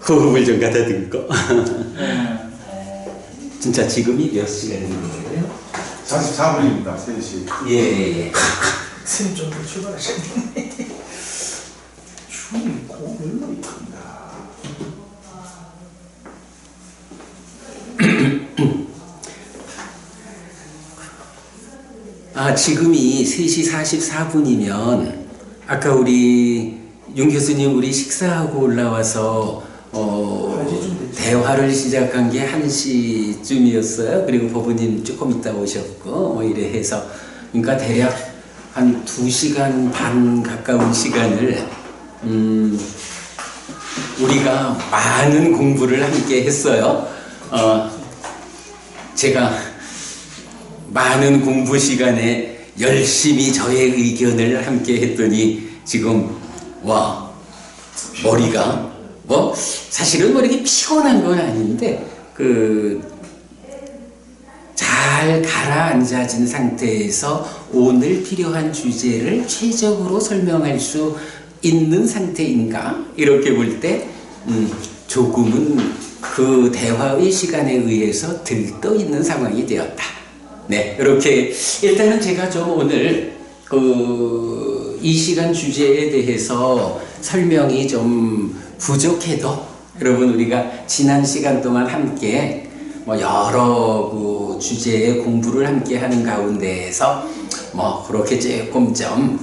호흡을 좀 가다듬고. 진짜 지금이 몇 시가 되는 거예요? 44분입니다. 3시. 예. 스님 좀 더 출발하셨네. 춤이 고물물이 큽니다. 지금이 3시 44분이면 아까 우리 윤 교수님 우리 식사하고 올라와서 대화를 시작한 게 1시쯤이었어요. 그리고 법부님 조금 있다 오셨고 뭐 이래 해서 그러니까 대략 한 2시간 반 가까운 시간을 우리가 많은 공부를 함께 했어요. 제가 많은 공부 시간에 열심히 저의 의견을 함께 했더니 지금 머리가 사실은 이렇게 피곤한 건 아닌데 잘 가라앉아진 상태에서 오늘 필요한 주제를 최적으로 설명할 수 있는 상태인가 이렇게 볼 때 조금은 그 대화의 시간에 의해서 들떠 있는 상황이 되었다. 네, 이렇게 일단은 제가 좀 오늘 이 시간 주제에 대해서 설명이 좀 부족해도 여러분 우리가 지난 시간 동안 함께 여러 주제의 공부를 함께 하는 가운데에서 그렇게 조금 좀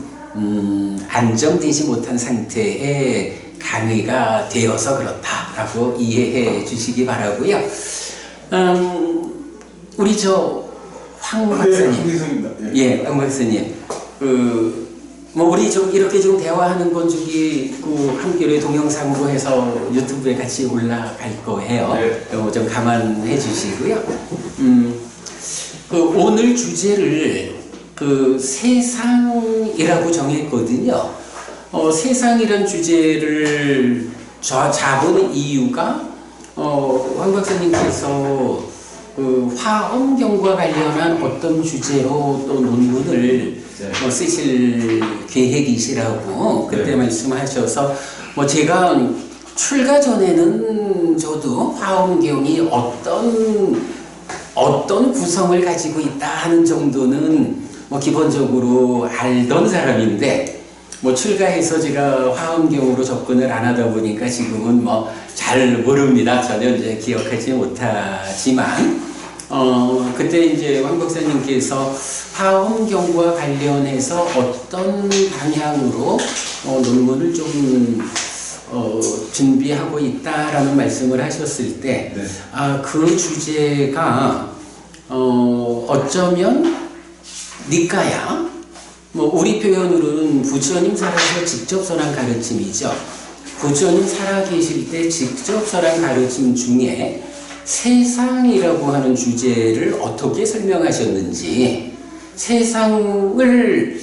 안정되지 못한 상태의 강의가 되어서 그렇다라고 이해해 주시기 바라고요. 우리 황 박사님, 네, 황 박사님, 우리 좀 이렇게 좀 대화하는 건 한겨레 동영상으로 해서 유튜브에 같이 올라갈 거예요. 네. 좀 감안해 주시고요. 오늘 주제를 세상이라고 정했거든요. 세상이란 주제를 잡은 이유가 황 박사님께서 화엄경과 관련한 어떤 주제로 또 논문을 쓰실 계획이시라고 그때 말씀하셔서 제가 출가 전에는 저도 화엄경이 어떤 구성을 가지고 있다 하는 정도는 기본적으로 알던 사람인데 출가해서 제가 화엄경으로 접근을 안 하다 보니까 지금은 잘 모릅니다. 전혀 이제 기억하지 못하지만 그때 이제 황 박사님께서 화엄경과 관련해서 어떤 방향으로 논문을 좀 준비하고 있다라는 말씀을 하셨을 때, 네. 그 주제가 어쩌면 니까야, 우리 표현으로는 부처님 살아서 직접 설한 가르침이죠. 부처님 살아계실 때 직접 설한 가르침 중에 세상이라고 하는 주제를 어떻게 설명하셨는지, 세상을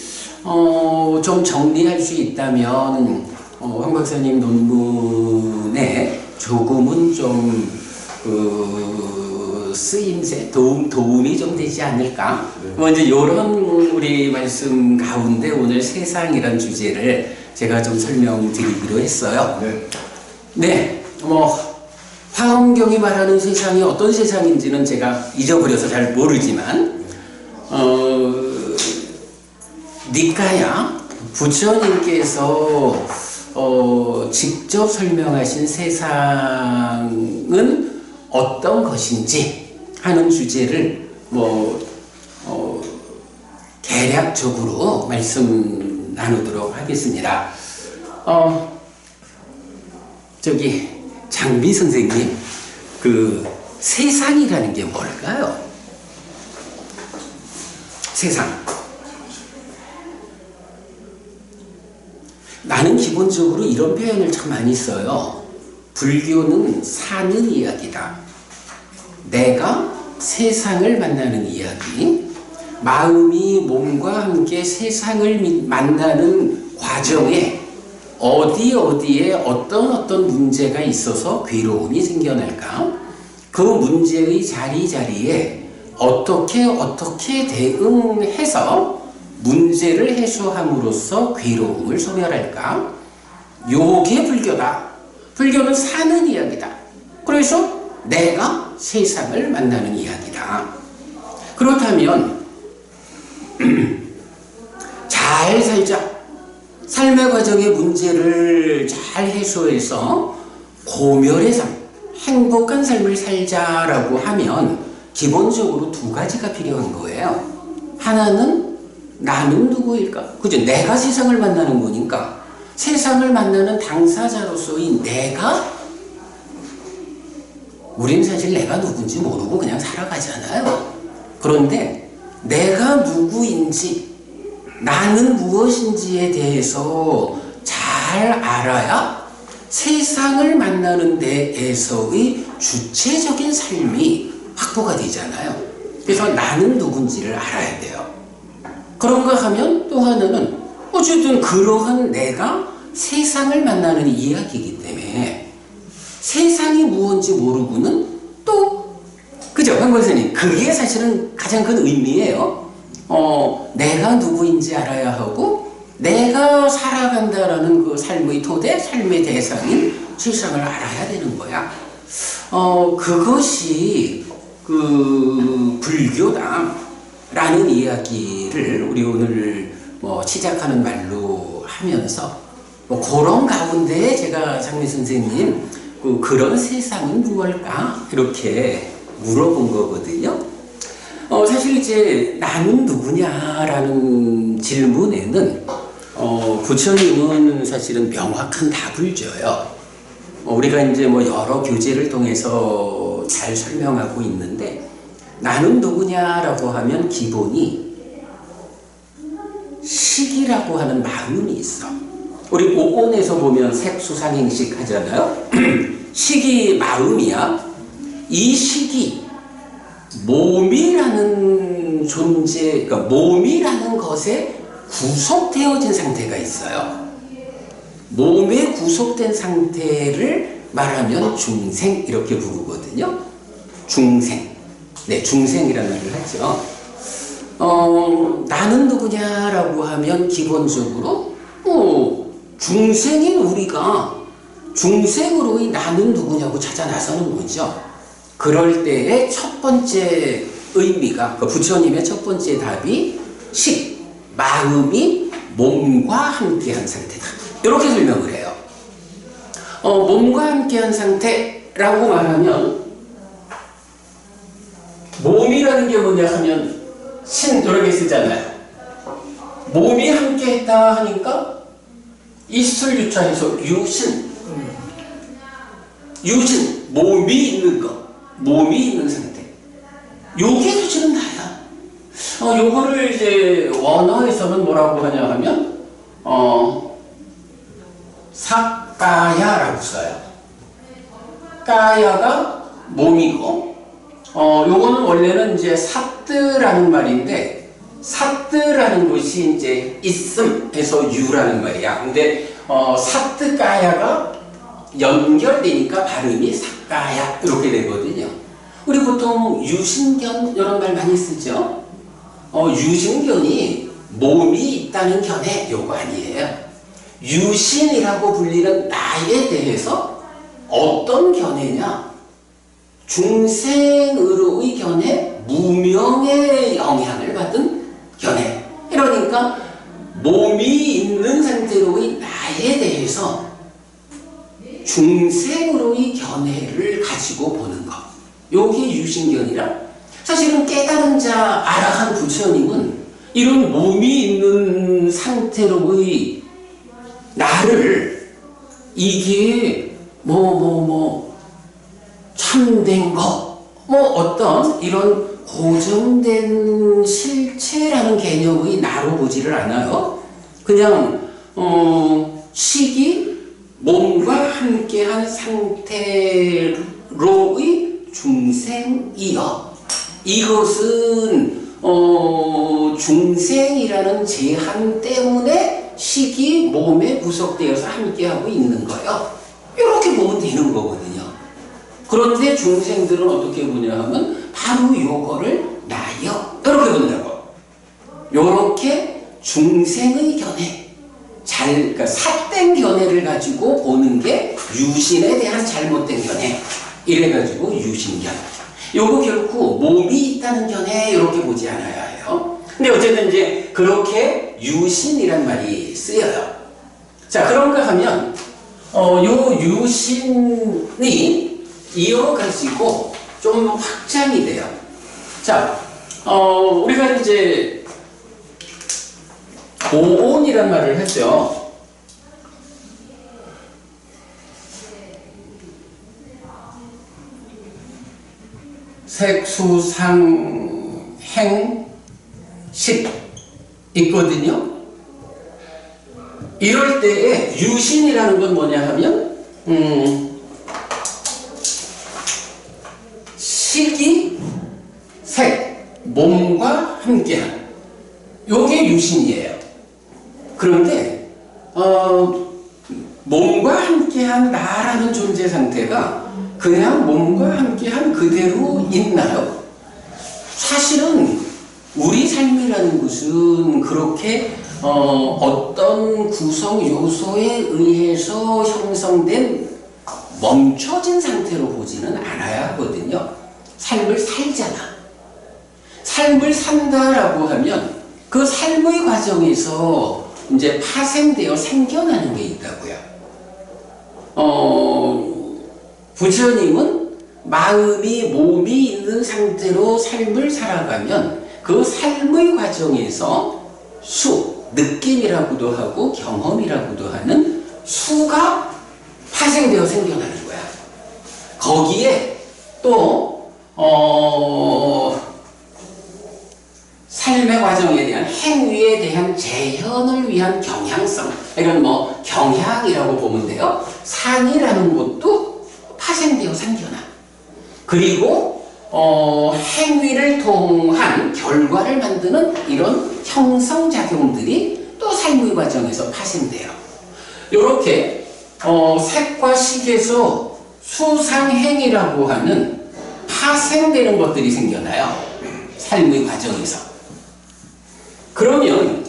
좀 정리할 수 있다면 황 박사님 논문에 조금은 좀 쓰임새, 도움이 좀 되지 않을까? 먼저 이런 우리 말씀 가운데 오늘 세상이란 주제를 제가 좀 설명드리기로 했어요. 네, 화엄경이 말하는 세상이 어떤 세상인지는 제가 잊어버려서 잘 모르지만, 니까야 부처님께서 직접 설명하신 세상은 어떤 것인지 하는 주제를 대략적으로 말씀 나누도록 하겠습니다. 장비 선생님, 세상이라는 게 뭘까요? 세상. 나는 기본적으로 이런 표현을 참 많이 써요. 불교는 사는 이야기다. 내가 세상을 만나는 이야기. 마음이 몸과 함께 세상을 만나는 과정에 어디에 어떤 문제가 있어서 괴로움이 생겨날까? 그 문제의 자리자리에 어떻게 대응해서 문제를 해소함으로써 괴로움을 소멸할까? 요게 불교다. 불교는 사는 이야기다. 그래서 내가 세상을 만나는 이야기다. 그렇다면 잘 살자. 삶의 과정의 문제를 잘 해소해서 고멸의 삶, 행복한 삶을 살자라고 하면 기본적으로 두 가지가 필요한 거예요. 하나는 나는 누구일까? 그죠? 내가 세상을 만나는 거니까 세상을 만나는 당사자로서의 내가, 우린 사실 내가 누군지 모르고 그냥 살아가잖아요. 그런데 내가 누구인지, 나는 무엇인지에 대해서 잘 알아야 세상을 만나는 데에서의 주체적인 삶이 확보가 되잖아요. 그래서 나는 누군지를 알아야 돼요. 그런가 하면 또 하나는 어쨌든 그러한 내가 세상을 만나는 이야기이기 때문에 세상이 무엇인지 모르고는 또, 그죠? 황 권사님, 그게 사실은 가장 큰 의미예요. 내가 누구인지 알아야 하고 내가 살아간다라는 그 삶의 토대, 삶의 대상인 세상을 알아야 되는 거야. 그것이 그 불교다라는 이야기를 우리 오늘 시작하는 말로 하면서 그런 가운데 제가 장미 선생님 그런 세상은 무엇일까 이렇게 물어본 거거든요. 사실 이제 나는 누구냐라는 질문에는 부처님은 사실은 명확한 답을 줘요. 우리가 이제 여러 교재를 통해서 잘 설명하고 있는데 나는 누구냐라고 하면 기본이 식이라고 하는 마음이 있어. 우리 오온에서 보면 색수상행식 하잖아요. 식이 마음이야. 이 식이 몸이라는 존재, 그러니까 몸이라는 것에 구속되어진 상태가 있어요. 몸에 구속된 상태를 말하면 중생 이렇게 부르거든요. 중생. 네, 중생이라는 말을 하죠. 나는 누구냐라고 하면 기본적으로 중생인 우리가 중생으로의 나는 누구냐고 찾아 나서는 거죠. 그럴 때의 첫 번째 의미가, 부처님의 첫 번째 답이 식, 마음이 몸과 함께한 상태다. 이렇게 설명을 해요. 몸과 함께한 상태라고 말하면 몸이라는 게 뭐냐 하면 신 이렇게 쓰잖아요. 몸이 함께했다 하니까 이슬 유자해서 유신, 유신, 몸이 있는 것, 몸이 있는 상태. 요게 사실은 나야. 요거를 이제 원어에서는 뭐라고 하냐 하면 사까야라고 써요. 까야가 몸이고, 요거는 원래는 이제 사뜨라는 말인데, 사뜨라는 것이 이제 있음에서 유라는 말이야. 근데 사뜨 까야가 연결되니까 발음이 사까야 이렇게 되거든요. 우리 보통 유신견 이런 말 많이 쓰죠. 유신견이 몸이 있다는 견해 요거 아니에요. 유신이라고 불리는 나에 대해서 어떤 견해냐? 중생으로의 견해, 무명의 영향을 받은 견해. 그러니까 몸이 있는 상태로의 나에 대해서 중생으로의 견해를 가지고 보는 것. 요게 유신견이라. 사실은 깨달은 자 아라한 부처님은 이런 몸이 있는 상태로의 나를 이게 참된 거, 어떤 이런 고정된 실체라는 개념의 나로 보지를 않아요. 그냥 식이 몸과 함께한 상태로의 중생이여. 이것은 중생이라는 제한 때문에 식이 몸에 구속되어서 함께하고 있는 거예요. 이렇게 보면 되는 거거든요. 그런데 중생들은 어떻게 보냐 하면 바로 요거를 나여 이렇게 본다고. 요렇게 중생의 견해, 그러니까 삿된 견해를 가지고 보는 게 유신에 대한 잘못된 견해. 이래가지고 유신견. 요거 결코 몸이 있다는 견해 이렇게 보지 않아야 해요. 근데 어쨌든 이제 그렇게 유신이란 말이 쓰여요. 자, 그런가 하면 요 유신이 이어가지고 좀 확장이 돼요. 자, 우리가 이제 오온이란 말을 했죠. 색수상 행식 있거든요. 이럴 때에 유신이라는 건 뭐냐 하면 식이 색 몸과 함께한 요게 유신이에요. 그런데 몸과 함께한 나라는 존재 상태가 그냥 몸과 함께한 그대로 있나요? 사실은 우리 삶이라는 것은 그렇게 어떤 구성 요소에 의해서 형성된 멈춰진 상태로 보지는 않아야 하거든요. 삶을 살잖아. 삶을 산다라고 하면 그 삶의 과정에서 이제 파생되어 생겨나는 게 있다고요. 부처님은 마음이 몸이 있는 상태로 삶을 살아가면 그 삶의 과정에서 느낌이라고도 하고 경험이라고도 하는 수가 파생되어 생겨나는 거야. 거기에 또 삶의 과정에 대한 행위에 대한 재현을 위한 경향성, 이건 뭐 경향이라고 보면 돼요. 산이라는 것도 파생되어 생겨나. 그리고 행위를 통한 결과를 만드는 이런 형성작용들이 또 삶의 과정에서 파생돼요. 이렇게 색과 식에서 수상행이라고 하는 파생되는 것들이 생겨나요. 삶의 과정에서. 그러면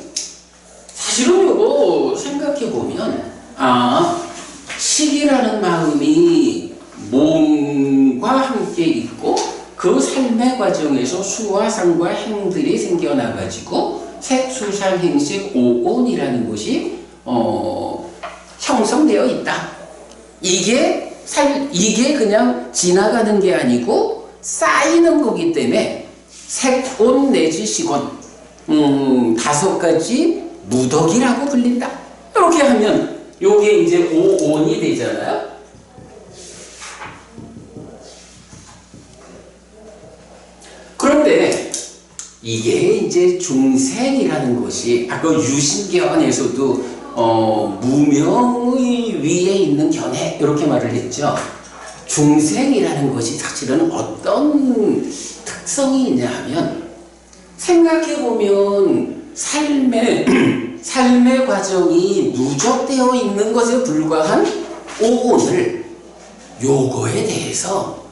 사실은 이거 생각해보면 식이라는 마음이 몸과 함께 있고 그 삶의 과정에서 수와 상과 행들이 생겨나가지고 색, 수, 상, 행식, 오온이라는 것이 형성되어 있다. 이게 그냥 지나가는 게 아니고 쌓이는 거기 때문에 색, 온 내지 식온 5가지 무덕이라고 불린다. 이렇게 하면 요게 이제 오온이 되잖아요. 그런데 이게 이제 중생이라는 것이 아까 유신견에서도 무명의 위에 있는 견해 이렇게 말을 했죠. 중생이라는 것이 사실은 어떤 특성이 있냐 하면 생각해보면 삶의 과정이 누적되어 있는 것에 불과한 오온을 요거에 대해서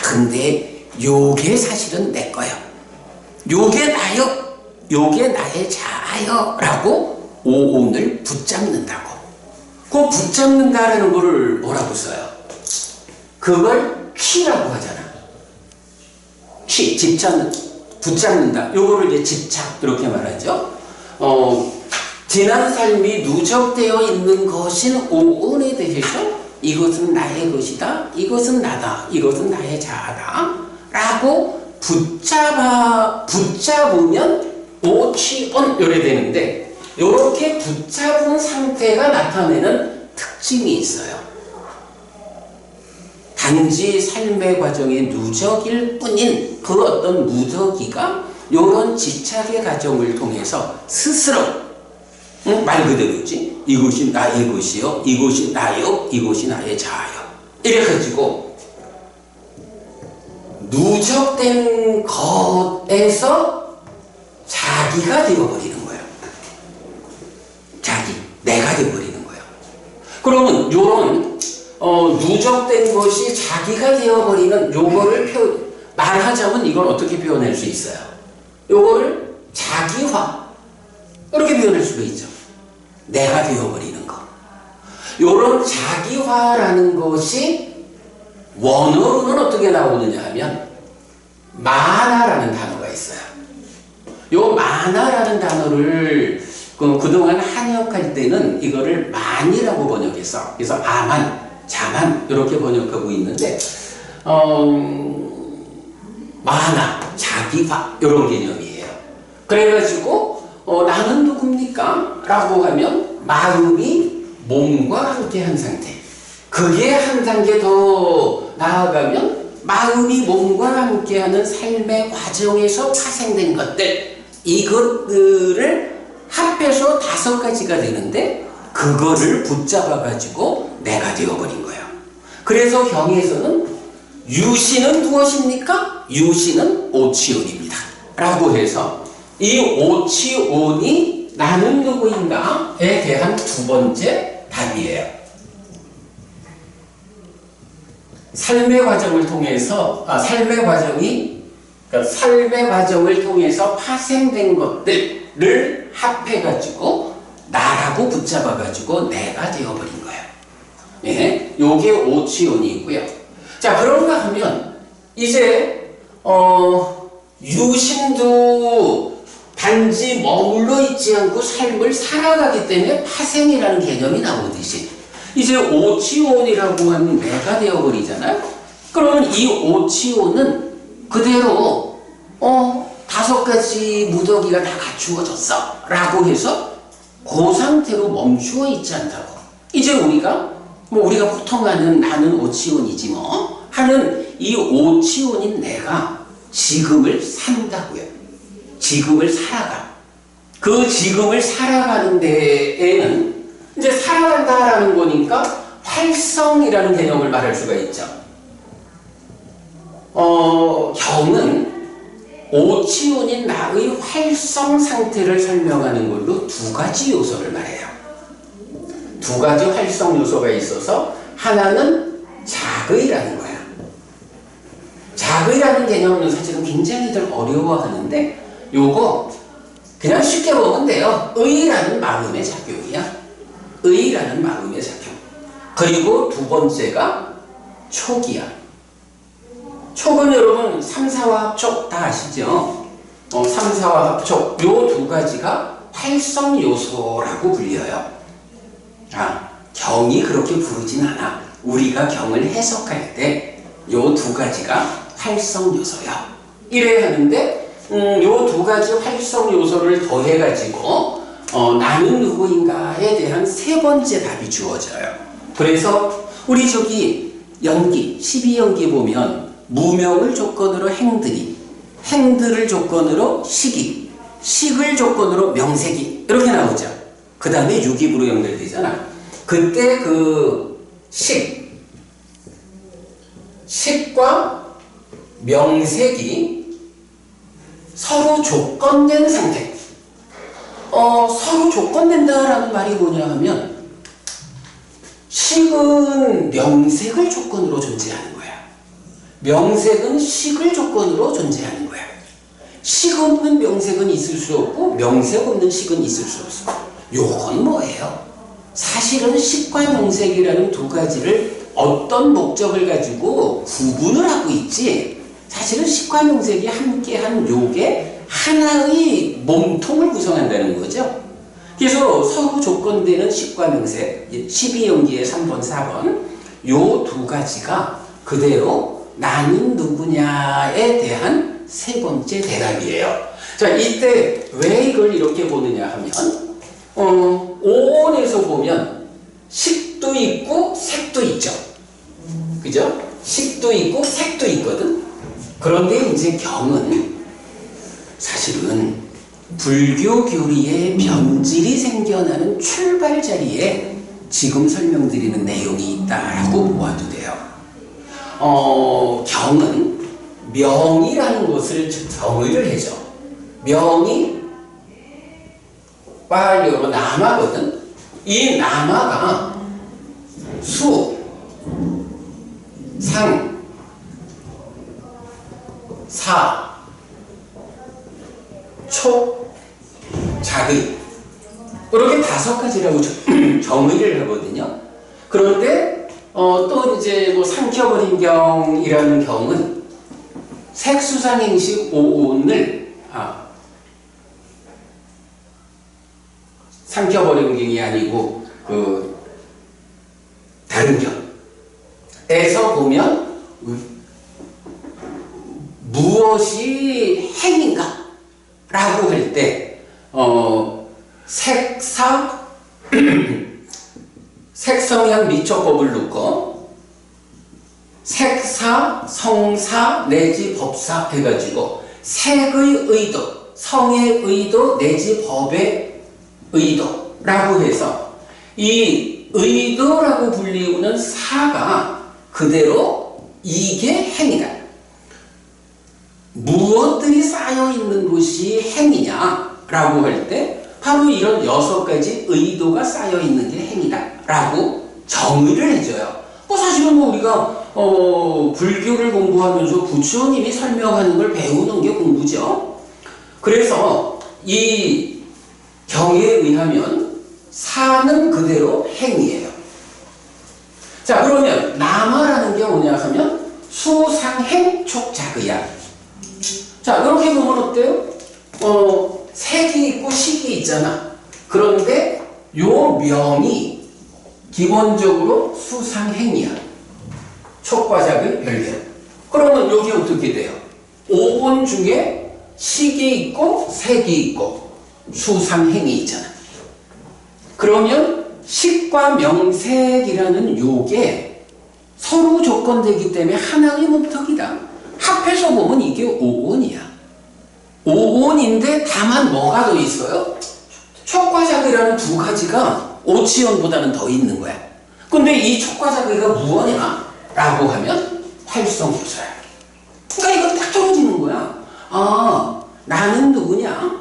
근데 요게 사실은 내 거요. 요게 나요. 요게 나의 자아요. 라고 오온을 붙잡는다고. 그 붙잡는다라는 거를 뭐라고 써요? 그걸 취라고 하잖아. 취, 붙잡는다. 요거를 이제 집착 이렇게 말하죠. 지난 삶이 누적되어 있는 것인 오온에 대해서 이것은 나의 것이다. 이것은 나다. 이것은 나의 자아다. 라고 붙잡으면 오취온 요래 되는데 요렇게 붙잡은 상태가 나타내는 특징이 있어요. 단지 삶의 과정의 누적일 뿐인 그 어떤 무더기가 요런 집착의 과정을 통해서 스스로 말 그대로지 이것이 나의 것이요, 이것이 나요, 이것이 나의 자아요 이래가지고 누적된 것에서 자기가 되어버리는 거예요. 내가 되어버리는 거예요. 그러면 요런 누적된 것이 자기가 되어버리는 요거를 말하자면 이걸 어떻게 표현할 수 있어요? 요거를 자기화 이렇게 표현할 수가 있죠. 내가 되어버리는 거. 요런 자기화라는 것이 원어로는 어떻게 나오느냐 하면 만화라는 단어가 있어요. 요 만화라는 단어를 그동안 한역할 때는 이거를 만이라고 번역했어. 그래서 아만, 자만 이렇게 번역하고 있는데 만화, 자기화 이런 개념이에요. 그래가지고 나는 누굽니까? 라고 하면 마음이 몸과 함께한 상태. 그게 한 단계 더 나아가면 마음이 몸과 함께하는 삶의 과정에서 파생된 것들, 이것들을 합해서 5가지가 되는데 그거를 붙잡아가지고 내가 되어버린 거예요. 그래서 경에서는 유시는 무엇입니까? 유시는 오치온입니다. 라고 해서 이 오치온이 나는 누구인가에 대한 2번째 답이에요. 삶의 과정을 통해서 삶의 과정을 통해서 파생된 것들을 합해가지고 나라고 붙잡아가지고 내가 되어버린 거예요. 예, 요게 오치온이고요. 자, 그런가 하면 이제 유신도 단지 머물러 있지 않고 삶을 살아가기 때문에 파생이라는 개념이 나오듯이 이제 오치온이라고 하는 내가 되어버리잖아요. 그러면 이 오치온은 그대로 5가지 무더기가 다 갖추어졌어 라고 해서 그 상태로 멈추어 있지 않다고. 이제 우리가 보통 하는 나는 오치온이지 뭐 하는 이 오치온인 내가 지금을 산다고요. 지금을 살아가. 그 지금을 살아가는 데에는 이제 살아간다라는 거니까 활성이라는 개념을 말할 수가 있죠. 경은 오치온인 나의 활성 상태를 설명하는 걸로 2가지 요소를 말해요. 2가지 활성 요소가 있어서 하나는 자의라는 거야. 자의라는 개념은 사실은 굉장히들 어려워하는데 요거 그냥 쉽게 보면 돼요. 의라는 마음의 작용이야. 의라는 마음의 작용. 그리고 2번째가 촉이야. 촉은 여러분 3, 4화 합촉 다 아시죠? 3, 4화 합촉 요 2가지가 활성 요소라고 불려요. 경이 그렇게 부르진 않아. 우리가 경을 해석할 때 요 2가지가 활성 요소야. 이래 하는데 요 2가지 활성 요소를 더해가지고 나는 누구인가에 대한 3번째 답이 주어져요. 그래서 우리 연기, 12연기 보면 무명을 조건으로 행들이, 행들을 조건으로 식이, 식을 조건으로 명색이 이렇게 나오죠. 그 다음에 유기부로 연결되잖아. 그때 그 식과 명색이 서로 조건된 상태. 서로 조건된다라는 말이 뭐냐 하면 식은 명색을 조건으로 존재하는 거야. 명색은 식을 조건으로 존재하는 거야. 식 없는 명색은 있을 수 없고 명색 없는 식은 있을 수 없어. 요건 뭐예요? 사실은 식과 명색이라는 2가지를 어떤 목적을 가지고 구분을 하고 있지 사실은 식과 명색이 함께한 요게 하나의 몸통을 구성한다는 거죠. 그래서 서로 조건되는 식과 명색 12연기의 3번, 4번 요 2가지가 그대로 나는 누구냐에 대한 3번째 대답이에요. 자, 이때 왜 이걸 이렇게 보느냐 하면 오온에서 보면 식도 있고 색도 있죠. 그죠? 식도 있고 색도 있거든. 그런데 이제 경은 사실은 불교 교리의 변질이 생겨나는 출발 자리에 지금 설명드리는 내용이 있다라고 보아도 돼요. 경은 명이라는 것을 정의를 해줘. 명이 빨리로 남아거든. 이 남아가 수, 상, 사, 촉, 자의 이렇게 5가지라고 정의를 하거든요. 그런데 또 이제 뭐 삼켜버린 경이라는 경은 색수상행식 오온을 삼켜버린 경이 아니고 그 다른 경에서 보면 무엇이 행인가 라고 할 때 색사 색성향 미처법을 놓고 색사, 성사 내지 법사 해가지고 색의 의도, 성의 의도 내지 법의 의도라고 해서 이 의도라고 불리우는 사가 그대로 이게 행이다. 무엇들이 쌓여 있는 것이 행이냐라고 할 때 바로 이런 6가지 의도가 쌓여 있는 게 행이다라고 정의를 해줘요. 사실은 우리가 불교를 공부하면서 부처님이 설명하는 걸 배우는 게 공부죠. 그래서 이 경에 의하면 사는 그대로 행이에요. 자, 그러면 남아라는 게 뭐냐 하면 수상행 촉작의야. 자, 이렇게 보면 어때요? 색이 있고 식이 있잖아. 그런데 요 명이 기본적으로 수상행이야. 촉과작의 별개. 그러면 여기 어떻게 돼요? 오온 중에 식이 있고 색이 있고 수상행이 있잖아. 그러면 식과 명색이라는 요게 서로 조건되기 때문에 하나의 목적이다. 합해서 보면 이게 오온이야. 오온인데 다만 뭐가 더 있어요? 촉과작이라는 2가지가 오치온보다는 더 있는 거야. 근데 이 촉과작이가 무엇이냐? 라고 하면 활성효소야. 그러니까 이거 딱 떨어지는 거야. 나는 누구냐?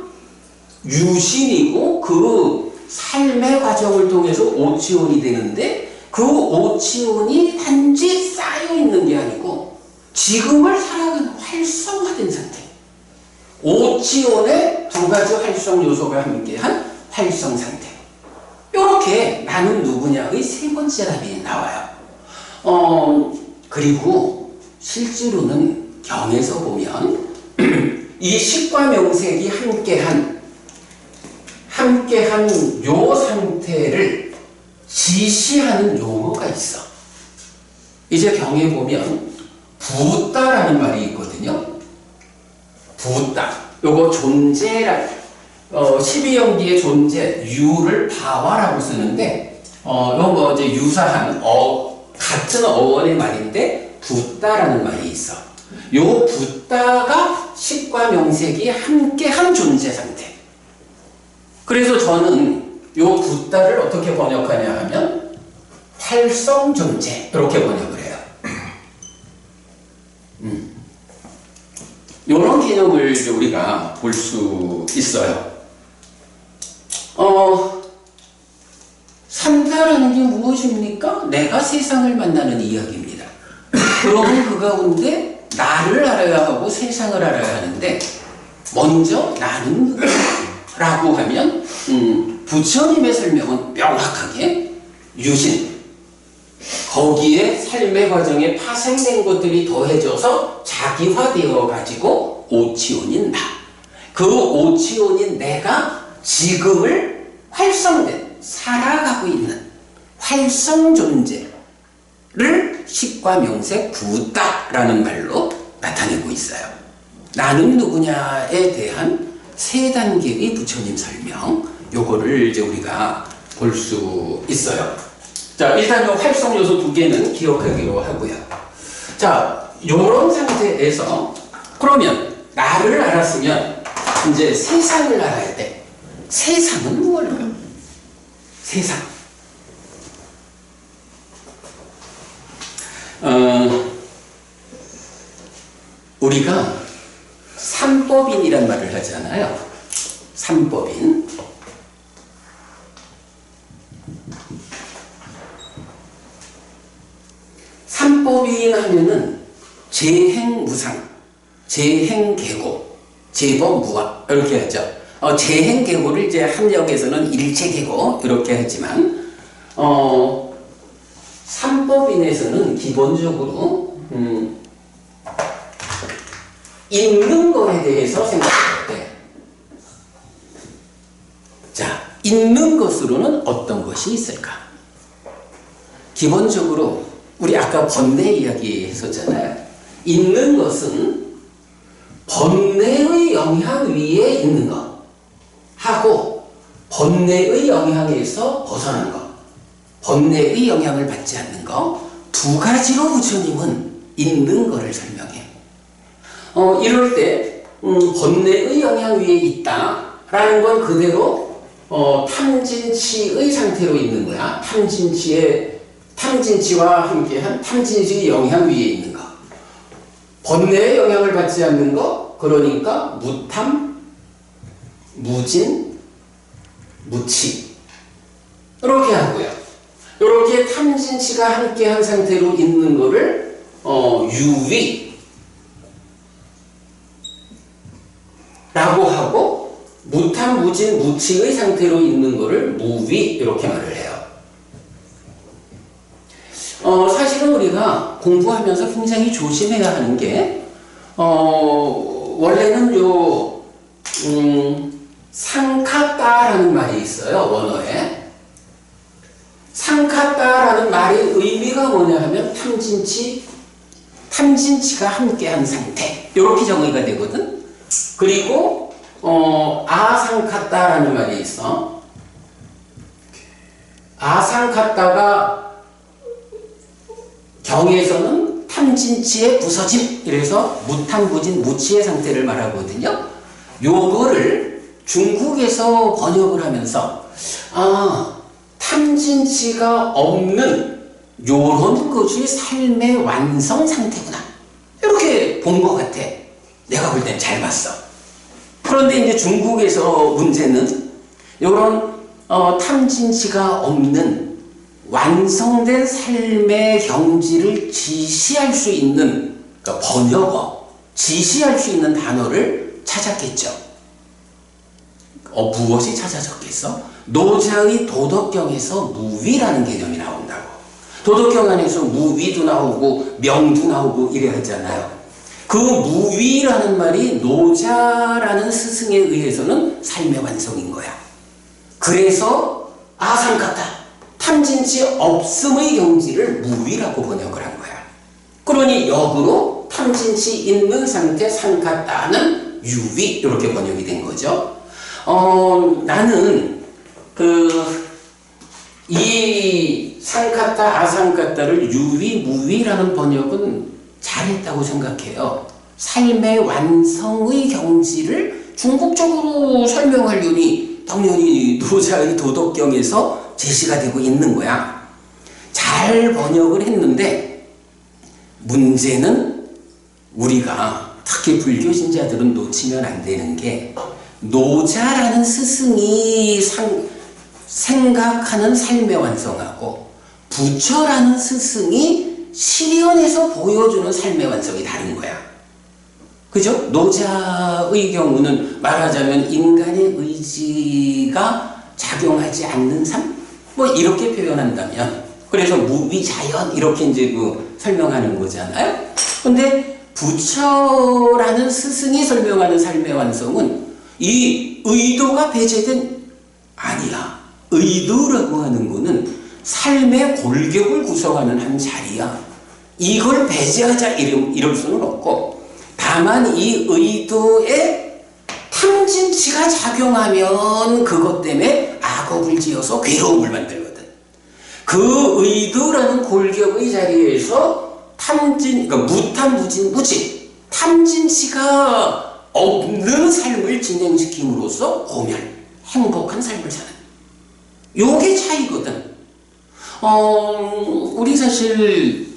유신이고 그 삶의 과정을 통해서 오치온이 되는데 그 오치온이 단지 쌓여있는 게 아니고 지금을 살아가는 활성화된 상태. 오치온의 2가지 활성 요소가 함께한 활성 상태. 이렇게 나는 누구냐의 3번째 답이 나와요. 그리고 실제로는 경에서 보면 이 식과 명색이 함께한 요 상태를 지시하는 용어가 있어. 이제 경에 보면 부따라는 말이 있거든요. 부따. 요거 존재라 12연기의 존재 유를 바와라고 쓰는데 요거 이제 유사한 같은 어원의 말인데 부따라는 말이 있어. 요 부따가 식과 명색이 함께한 존재 상태. 그래서 저는 요 부따를 어떻게 번역하냐 하면 활성 존재 이렇게 번역을 해요. 이런 개념을 이제 우리가 볼 수 있어요. 산다라는 게 무엇입니까? 내가 세상을 만나는 이야기입니다. 그러면 그 가운데 나를 알아야 하고 세상을 알아야 하는데 먼저 나는 누구라고 하면 부처님의 설명은 명확하게 유신, 거기에 삶의 과정에 파생된 것들이 더해져서 자기화되어 가지고 오치온인 나. 그 오치온인 내가 지금을 활성된, 살아가고 있는 활성 존재를 식과 명색 부따라는 말로 나타내고 있어요. 나는 누구냐에 대한 3단계의 부처님 설명, 요거를 이제 우리가 볼 수 있어요. 자, 일단 요 활성 요소 2개는 기억하기로 하고요. 자, 요런 상태에서 그러면 나를 알았으면 이제 세상을 알아야 돼. 세상은 무엇일까? 세상. 우리가 삼법인이란 말을 하잖아요. 삼법인. 삼법인 하면은 재행무상, 재행계고, 재범무아 이렇게 하죠. 재행계고를 이제 한역에서는 일체계고 이렇게 하지만 삼법인에서는 기본적으로 있는 거에 대해서 생각할 때, 자, 있는 것으로는 어떤 것이 있을까? 기본적으로 우리 아까 번뇌 이야기 했었잖아요. 있는 것은 번뇌의 영향 위에 있는 것 하고 번뇌의 영향에서 벗어난 것, 번뇌의 영향을 받지 않는 것, 두 가지로 부처님은 있는 거를 설명해. 이럴 때 번뇌의 영향 위에 있다라는 건 그대로 탐진치의 상태로 있는 거야. 탐진치와 함께한 탐진치의 영향 위에 있는 거. 번뇌의 영향을 받지 않는 거, 그러니까 무탐, 무진, 무치 이렇게 하고요. 이렇게 탐진치가 함께한 상태로 있는 거를 유위 라고 하고, 무탐, 무진, 무치의 상태로 있는 거를 무위 이렇게 말을 해요. 사실은 우리가 공부하면서 굉장히 조심해야 하는 게 원래는 요 상카따라는 말이 있어요. 원어에 상카따라는 말의 의미가 뭐냐 하면 탐진치가 함께한 상태 이렇게 정의가 되거든. 그리고 아상카따라는 말이 있어. 아상카따가 경에서는 탐진치의 부서짐, 이래서 무탐무진 무치의 상태를 말하거든요. 요거를 중국에서 번역을 하면서 탐진치가 없는 요런 것이 삶의 완성 상태구나 이렇게 본 것 같아. 내가 볼 땐 잘 봤어. 그런데 이제 중국에서 문제는 요런 탐진치가 없는 완성된 삶의 경지를 지시할 수 있는, 그러니까 번역어, 지시할 수 있는 단어를 찾았겠죠. 무엇이 찾아졌겠어? 노자의 도덕경에서 무위라는 개념이 나온다고. 도덕경 안에서 무위도 나오고 명도 나오고 이래 하잖아요. 그 무위라는 말이 노자라는 스승에 의해서는 삶의 완성인 거야. 그래서 아상카타, 탐진치 없음의 경지를 무위라고 번역을 한 거야. 그러니 역으로 탐진치 있는 상태 상카타는 유위 이렇게 번역이 된 거죠. 나는 이 상카타 아상카타를 유위 무위라는 번역은 잘했다고 생각해요. 삶의 완성의 경지를 중국적으로 설명하려니 당연히 노자의 도덕경에서 제시가 되고 있는 거야. 잘 번역을 했는데 문제는 우리가 특히 불교 신자들은 놓치면 안 되는 게, 노자라는 스승이 생각하는 삶의 완성하고 부처라는 스승이 실현해서 보여주는 삶의 완성이 다른 거야. 그죠? 노자의 경우는 말하자면 인간의 의지가 작용하지 않는 삶? 뭐 이렇게 표현한다면, 그래서 무비자연 이렇게 이제 설명하는 거잖아요. 근데 부처라는 스승이 설명하는 삶의 완성은 이 의도가 배제된, 아니야. 의도라고 하는 거는 삶의 골격을 구성하는 한 자리야. 이걸 배제하자 이럴 수는 없고, 다만 이 의도에 탐진치가 작용하면 그것 때문에 악업을 지어서 괴로움을 만들거든. 그 의도라는 골격의 자리에서 그러니까 무탐, 무진, 무진, 탐진치가 없는 삶을 진행시킴으로써 고멸, 행복한 삶을 사는, 요게 차이거든. 우리 사실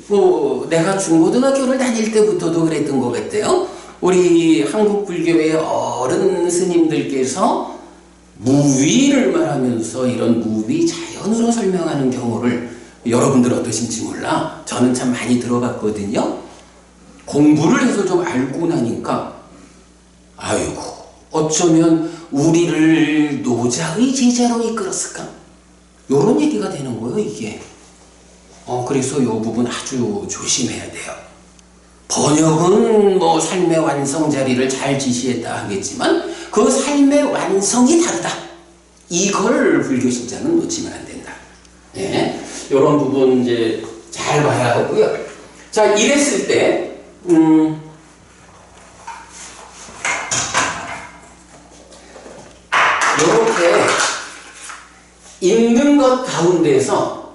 내가 중고등학교를 다닐 때부터도 그랬던 것 같아요. 우리 한국 불교의 어른 스님들께서 무위를 말하면서 이런 무위 자연으로 설명하는 경우를, 여러분들 어떠신지 몰라, 저는 참 많이 들어봤거든요. 공부를 해서 좀 알고 나니까 아이고, 어쩌면 우리를 노자의 제자로 이끌었을까? 요런 얘기가 되는 거예요, 이게. 그래서 요 부분 아주 조심해야 돼요. 번역은 뭐 삶의 완성 자리를 잘 지시했다 하겠지만 그 삶의 완성이 다르다. 이걸 불교 신자는 놓치면 안 된다. 예, 요런 부분 이제 잘 봐야 하고요. 자, 이랬을 때, 요렇게 있는 것 가운데서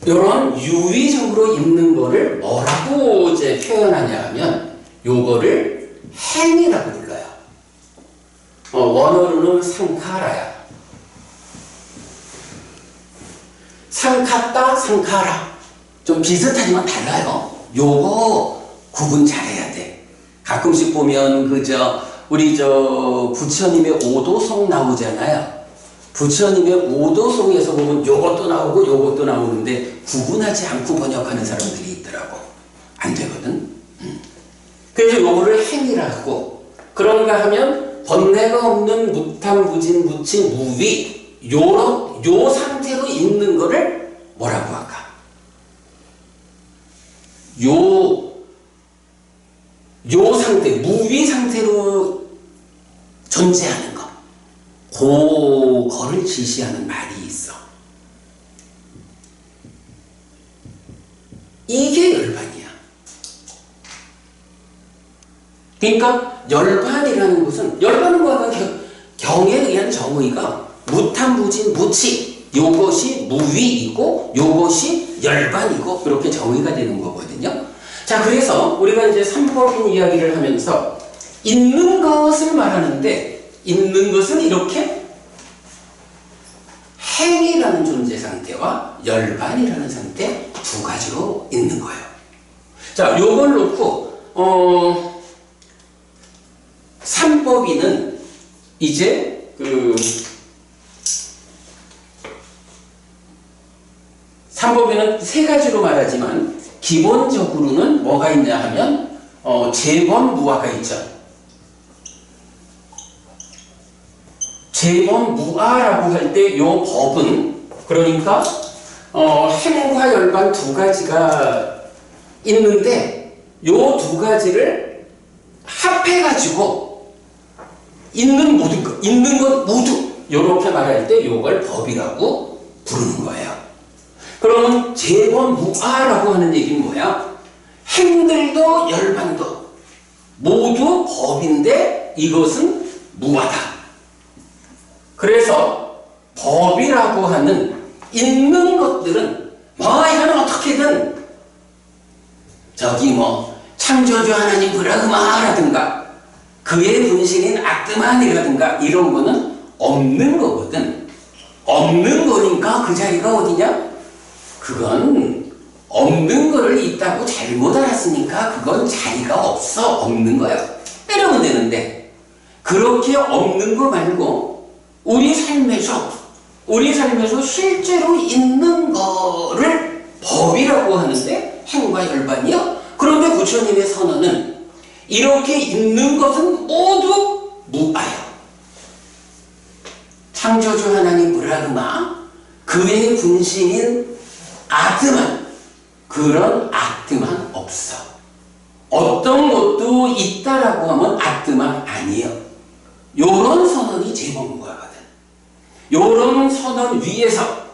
요런 유의적으로 있는 거를 뭐라고 이제 표현하냐 하면 요거를 행이라고 불러요. 원어로는 상카라야. 상카따, 상카라. 좀 비슷하지만 달라요. 요거 구분 잘해야 돼. 가끔씩 보면 우리 부처님의 오도송 나오잖아요. 부처님의 오도송에서 보면 요것도 나오고 요것도 나오는데 구분하지 않고 번역하는 사람들이 있더라고. 안 되거든. 그래서 요거를 행이라 하고, 그런가 하면 번뇌가 없는 무탐무진 무치 무위 요 상태로 있는 거를 뭐라고 할까? 요 상태, 무위 상태로 존재하는 것, 그거를 지시하는 말이 있어. 이게 열반이야. 그러니까 열반이라는 것은, 열반은 뭐가 경에 의한 정의가 무탐무진 무치, 요것이 무위이고 요것이 열반이고 그렇게 정의가 되는 거거든요. 자, 그래서 우리가 이제 삼법인 이야기를 하면서 있는 것을 말하는데, 있는 것은 이렇게 행이라는 존재 상태와 열반이라는 상태 두 가지로 있는 거예요. 자, 요걸 놓고 삼법인은 이제 삼법인은 세 가지로 말하지만 기본적으로는 뭐가 있냐 하면 재범무아가 있죠. 재범무아라고 할 때 요 법은 그러니까 행과 열반 두 가지가 있는데 요 두 가지를 합해가지고 있는 모든 것, 있는 것 모두 요렇게 말할 때 요걸 법이라고 부르는 거예요. 그러면 재범무아라고 하는 얘기는 뭐야? 행들도 열반도 모두 법인데 이것은 무아다. 그래서 법이라고 하는 있는 것들은 이건 어떻게든 창조주 하나님 브라흐마라든가 그의 분신인 아트만이라든가 이런 거는 없는 거거든. 없는 거니까 그 자리가 어디냐? 그건 없는 거를 있다고 잘못 알았으니까 그건 자리가 없는 거야. 이러면 되는데, 그렇게 없는 거 말고 우리 삶에서 실제로 있는 거를 법이라고 하는데 행과 열반이요? 그런데 부처님의 선언은 이렇게 있는 것은 모두 무아요. 창조주 하나님 브라흐마, 그의 분신인 아트만, 그런 아트만 없어. 어떤 것도 있다라고 하면 아트만 아니에요. 요런 선언이 재범무아거든. 요런 선언 위에서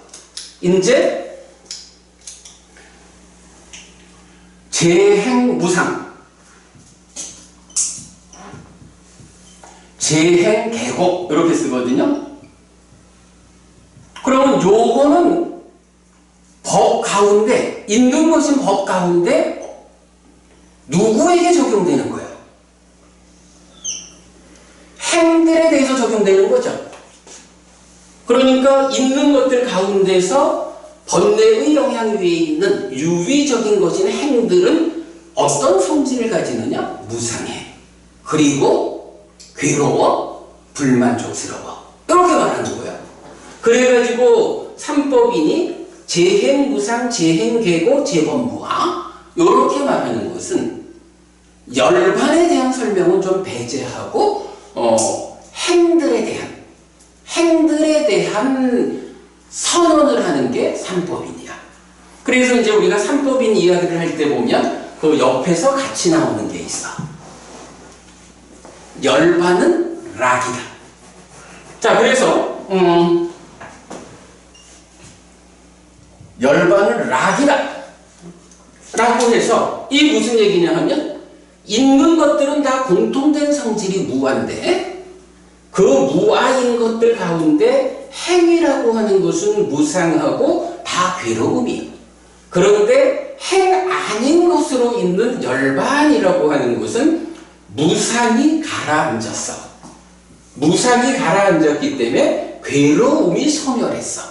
이제 재행무상, 재행계곡 이렇게 쓰거든요. 그러면 요거는 법 가운데, 있는 것인 법 가운데 누구에게 적용되는 거예요? 행들에 대해서 적용되는 거죠. 그러니까 있는 것들 가운데서 번뇌의 영향 위에 있는 유의적인 것인 행들은 어떤 성질을 가지느냐? 무상해. 그리고 괴로워, 불만족스러워. 이렇게 말하는 거예요. 그래가지고 삼법인이 재행무상, 재행계고, 재범무아 이렇게 말하는 것은 열반에 대한 설명은 좀 배제하고 행들에 대한 선언을 하는 게 삼법인이야. 그래서 이제 우리가 삼법인 이야기를 할 때 보면 그 옆에서 같이 나오는 게 있어. 열반은 락이다. 자, 그래서 열반은 락이다 라고 해서 이 무슨 얘기냐 하면 있는 것들은 다 공통된 성질이 무아인데 그 무아인 것들 가운데 행이라고 하는 것은 무상하고 다 괴로움이에요. 그런데 행 아닌 것으로 있는 열반이라고 하는 것은 무상이 가라앉았어. 무상이 가라앉았기 때문에 괴로움이 소멸했어.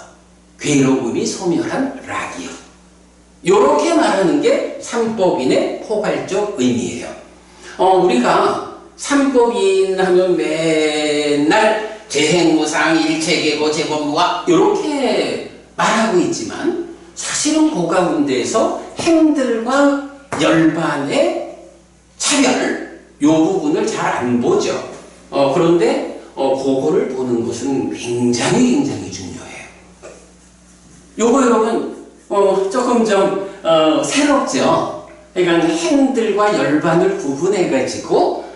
괴로움이 소멸한 락이요. 요렇게 말하는 게 삼법인의 포괄적 의미예요. 우리가 삼법인 하면 맨날 재행무상, 일체계고, 재법무와 요렇게 말하고 있지만 사실은 그 가운데에서 행들과 열반의 차별, 요 부분을 잘 안 보죠. 그런데 그거를 보는 것은 굉장히 중요해요. 요거 여러분 조금 좀 새롭죠. 그러니까 행들과 열반을 구분해가지고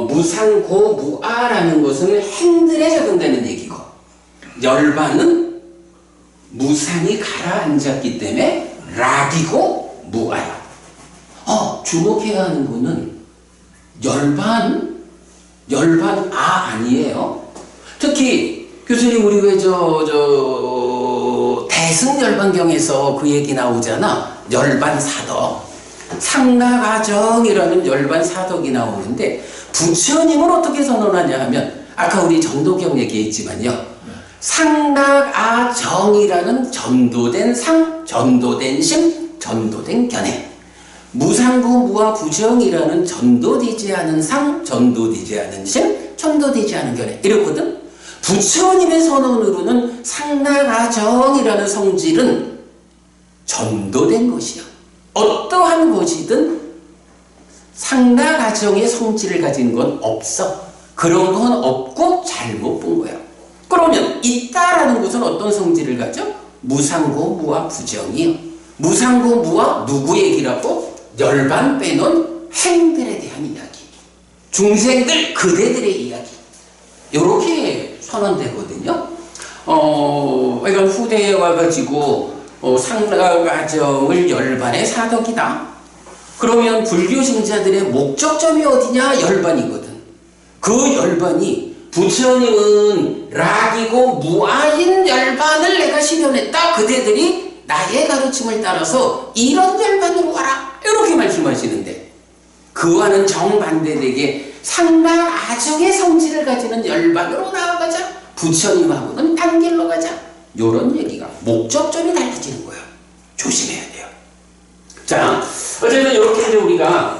무상고 무아라는 것은 행들에 적용되는 얘기고 열반은 무상이 가라앉았기 때문에 락이고 무아야. 주목해야 하는 거는 열반 아니에요. 특히 교수님 우리 왜 대승열반경에서 그 얘기 나오잖아. 열반사덕. 상락아정이라는 열반사덕이 나오는데 부처님은 어떻게 선언하냐 하면 아까 우리 전도경 얘기했지만요. 상락아정이라는 전도된 상, 전도된 심, 전도된 견해. 무상고 무아 부정이라는 전도되지 않은 상, 전도되지 않은 심, 전도되지 않은 견해. 이렇거든. 부처님의 선언으로는 상락아정이라는 성질은 전도된 것이야. 어떠한 것이든 상락아정의 성질을 가진 건 없어. 그런 건 없고 잘못 본 거야. 그러면 있다라는 것은 어떤 성질을 가져? 무상고 무아 부정이요. 무상고 무아 누구 얘기라고? 열반 빼놓은 행들에 대한 이야기. 중생들 그대들의 이야기. 요렇게 선언되거든요. 그러니까 후대에 와가지고 상락아정을 열반의 사덕이다. 그러면 불교 신자들의 목적점이 어디냐? 열반이거든. 그 열반이 부처님은 락이고 무아인 열반을 내가 실현했다. 그대들이 나의 가르침을 따라서 이런 열반으로 와라. 이렇게 말씀하시는데 그와는 정반대되게 상락아정의 성질을 가지는 열반으로 나아가자. 부처님하고는 딴 길로 가자. 요런 얘기가 목적점이 달라지는 거예요. 조심해야 돼요. 자, 어쨌든 이렇게 이제 우리가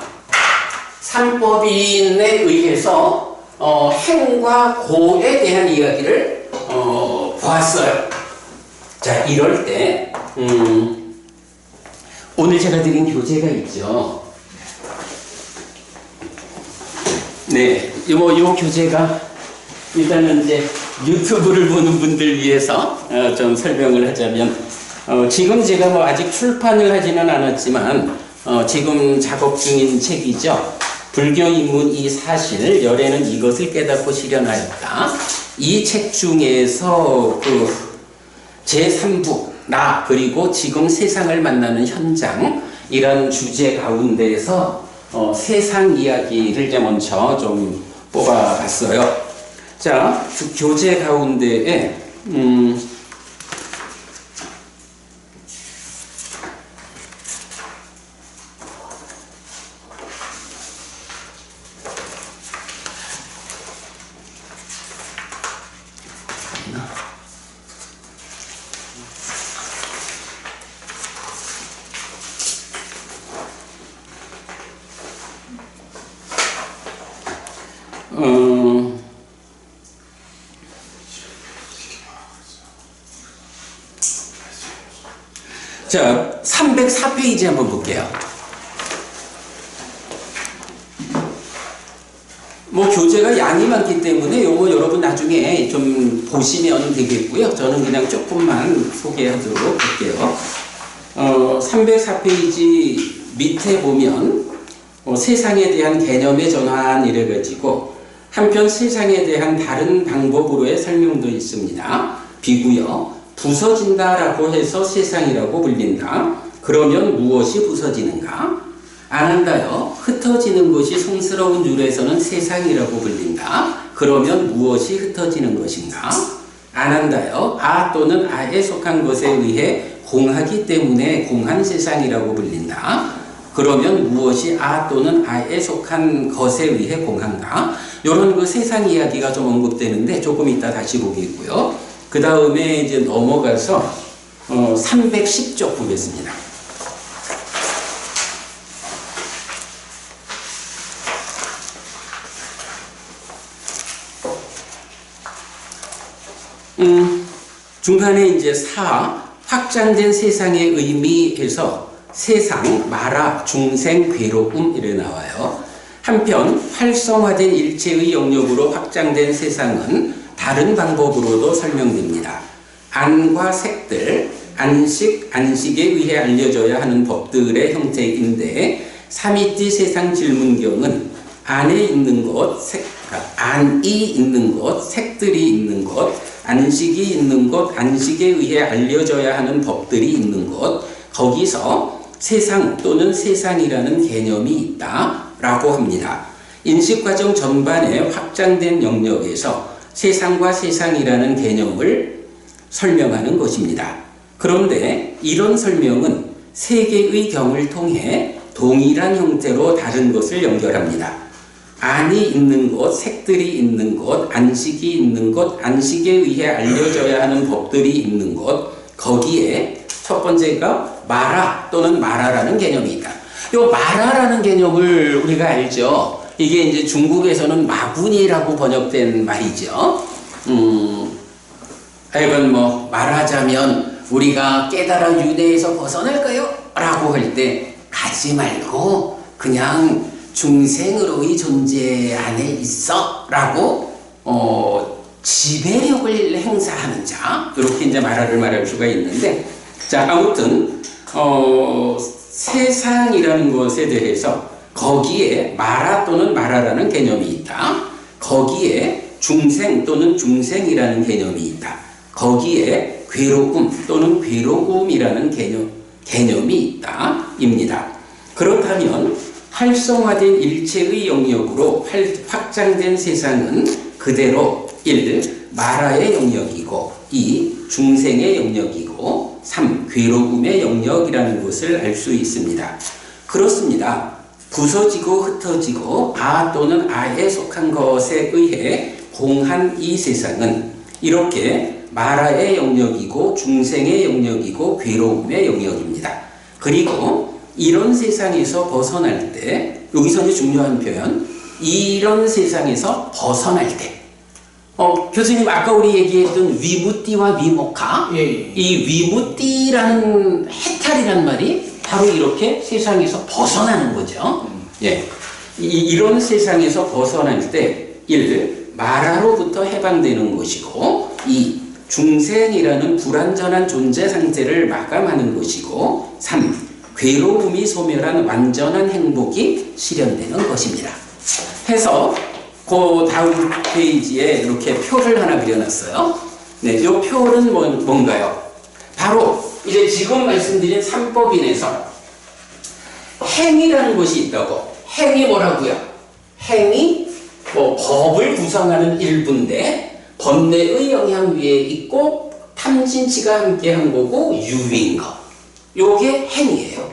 삼법인에 의해서 행과 고에 대한 이야기를 보았어요. 자, 이럴 때 오늘 제가 드린 교재가 있죠. 네, 요 교재가 일단은 이제 유튜브를 보는 분들 위해서 좀 설명을 하자면 지금 제가 뭐 아직 출판을 하지는 않았지만 지금 작업 중인 책이죠. 불교 인문 이 사실 열애는 이것을 깨닫고 실현하였다. 이 책 중에서 그 제3부 나 그리고 지금 세상을 만나는 현장 이런 주제 가운데에서 세상 이야기를 이제 먼저 좀 뽑아봤어요. 자, 교재 가운데에 자, 304페이지 한번 볼게요. 뭐 교재가 양이 많기 때문에 요거 여러분 나중에 좀 보시면 되겠고요. 저는 그냥 조금만 소개하도록 할게요. 304페이지 밑에 보면 세상에 대한 개념의 전환 이래가지고 한편 세상에 대한 다른 방법으로의 설명도 있습니다. 비구요. 부서진다라고 해서 세상이라고 불린다. 그러면 무엇이 부서지는가? 안 한다요. 흩어지는 것이 성스러운 줄에서는 세상이라고 불린다. 그러면 무엇이 흩어지는 것인가? 안 한다요. 아 또는 아에 속한 것에 의해 공하기 때문에 공한 세상이라고 불린다. 그러면 무엇이 아 또는 아에 속한 것에 의해 공한가? 이런 그 세상 이야기가 좀 언급되는데 조금 이따 다시 보겠고요. 그 다음에 이제 넘어가서 310쪽 보겠습니다. 중간에 이제 확장된 세상의 의미에서 세상, 마라, 중생, 괴로움 이래 나와요. 한편 활성화된 일체의 영역으로 확장된 세상은 다른 방법으로도 설명됩니다. 안과 색들, 안식에 의해 알려져야 하는 법들의 형태인데 삼위띠 세상 질문경은 안에 있는 것, 안이 있는 것, 색들이 있는 것, 안식이 있는 것, 안식에 의해 알려져야 하는 법들이 있는 것, 거기서 세상 또는 세상이라는 개념이 있다라고 합니다. 인식과정 전반에 확장된 영역에서 세상과 세상이라는 개념을 설명하는 것입니다. 그런데 이런 설명은 세 개의 경을 통해 동일한 형태로 다른 것을 연결합니다. 안이 있는 것, 색들이 있는 것, 안식이 있는 것, 안식에 의해 알려져야 하는 법들이 있는 것, 거기에 첫 번째가 마라 또는 마라라는 개념이 있다. 요 마라라는 개념을 우리가 알죠. 이게 이제 중국에서는 마군이라고 번역된 말이죠. 하여간 뭐 말하자면 우리가 깨달아 윤회에서 벗어날까요? 라고 할 때 가지 말고 그냥 중생으로의 존재 안에 있어 라고 지배력을 행사하는 자, 이렇게 이제 말할 수가 있는데, 자 아무튼 세상이라는 것에 대해서 거기에 마라 또는 마라라는 개념이 있다. 거기에 중생 또는 중생이라는 개념이 있다. 거기에 괴로움 또는 괴로움이라는 개념이 있다. 입니다. 그렇다면 활성화된 일체의 영역으로 확장된 세상은 그대로 1. 마라의 영역이고 2. 중생의 영역이고 3. 괴로움의 영역이라는 것을 알 수 있습니다. 그렇습니다. 부서지고 흩어지고 아 또는 아에 속한 것에 의해 공한 이 세상은 이렇게 마라의 영역이고 중생의 영역이고 괴로움의 영역입니다. 그리고 이런 세상에서 벗어날 때, 여기서 이제 중요한 표현, 이런 세상에서 벗어날 때, 교수님 아까 우리 얘기했던 위무띠와 위목하, 이 위무띠라는 해탈이란 말이 바로 이렇게 세상에서 벗어나는 거죠. 이런 세상에서 벗어날 때 1. 마라로부터 해방되는 것이고 2. 중생이라는 불완전한 존재 상태를 마감하는 것이고 3. 괴로움이 소멸한 완전한 행복이 실현되는 것입니다. 해서 그 다음 페이지에 이렇게 표를 하나 그려놨어요. 네, 이 표는 뭔가요? 바로 이제 지금 말씀드린 삼법인에서 행이라는 것이 있다고. 행이 뭐라고요? 행이 법을 구성하는 일부인데 번뇌의 영향 위에 있고 탐진치가 함께한 거고 유인 거. 요게 행이에요.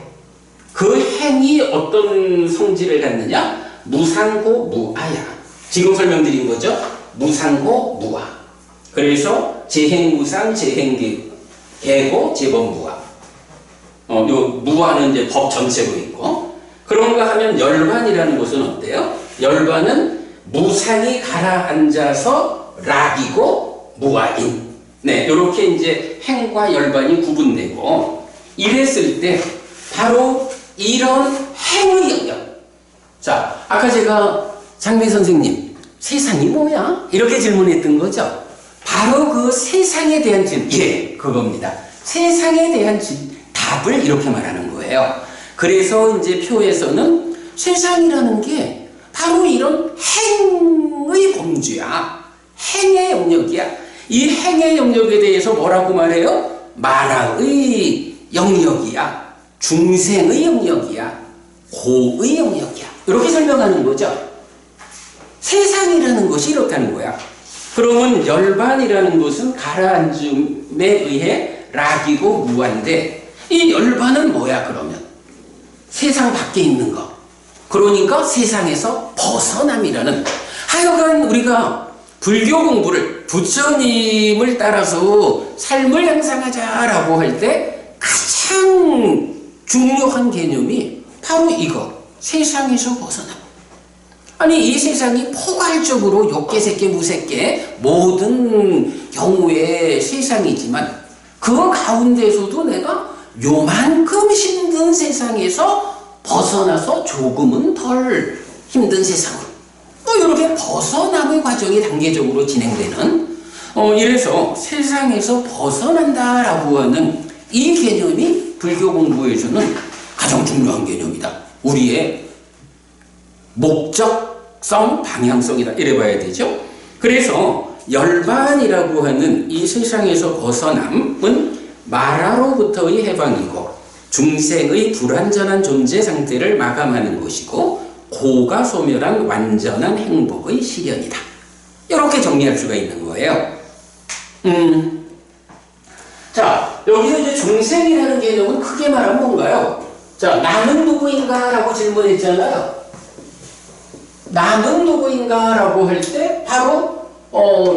그 행이 어떤 성질을 갖느냐? 무상고 무아야. 지금 설명드린 거죠? 무상고 무아. 그래서 재행무상, 재행계고, 재범무아. 요 무아는 이제 법 전체로 있고, 그런가 하면 열반이라는 것은 어때요? 열반은 무상이 가라앉아서 락이고 무아인. 네, 요렇게 이제 행과 열반이 구분되고, 이랬을 때 바로 이런 행의 영역. 자, 아까 제가 장미 선생님, 세상이 뭐야? 이렇게 질문했던 거죠. 바로 그 세상에 대한 그겁니다. 세상에 대한 답을 이렇게 말하는 거예요. 그래서 이제 표에서는 세상이라는 게 바로 이런 행의 범주야. 행의 영역이야. 이 행의 영역에 대해서 뭐라고 말해요? 만화의 영역이야. 중생의 영역이야. 고의 영역이야. 이렇게 설명하는 거죠. 세상이라는 것이 이렇다는 거야. 그러면 열반이라는 것은 가라앉음에 의해 락이고 무한데, 이 열반은 뭐야 그러면? 세상 밖에 있는 거. 그러니까 세상에서 벗어남이라는, 하여간 우리가 불교 공부를 부처님을 따라서 삶을 향상하자라고 할 때 가장 중요한 개념이 바로 이거, 세상에서 벗어남. 아니 이 세상이 포괄적으로 욕계색계 무색계 모든 경우의 세상이지만 그 가운데서도 내가 요만큼 힘든 세상에서 벗어나서 조금은 덜 힘든 세상으로 이렇게 벗어남의 과정이 단계적으로 진행되는, 이래서 세상에서 벗어난다라고 하는 이 개념이 불교 공부에서는 가장 중요한 개념이다. 우리의 목적성, 방향성이다. 이래 봐야 되죠. 그래서 열반이라고 하는 이 세상에서 벗어남은 마라로부터의 해방이고 중생의 불완전한 존재 상태를 마감하는 것이고 고가 소멸한 완전한 행복의 실현이다. 이렇게 정리할 수가 있는 거예요. 자, 여기서 이제 중생이라는 개념은 크게 말하면 뭔가요? 자, 나는 누구인가? 라고 질문했잖아요. 나는 누구인가? 라고 할 때 바로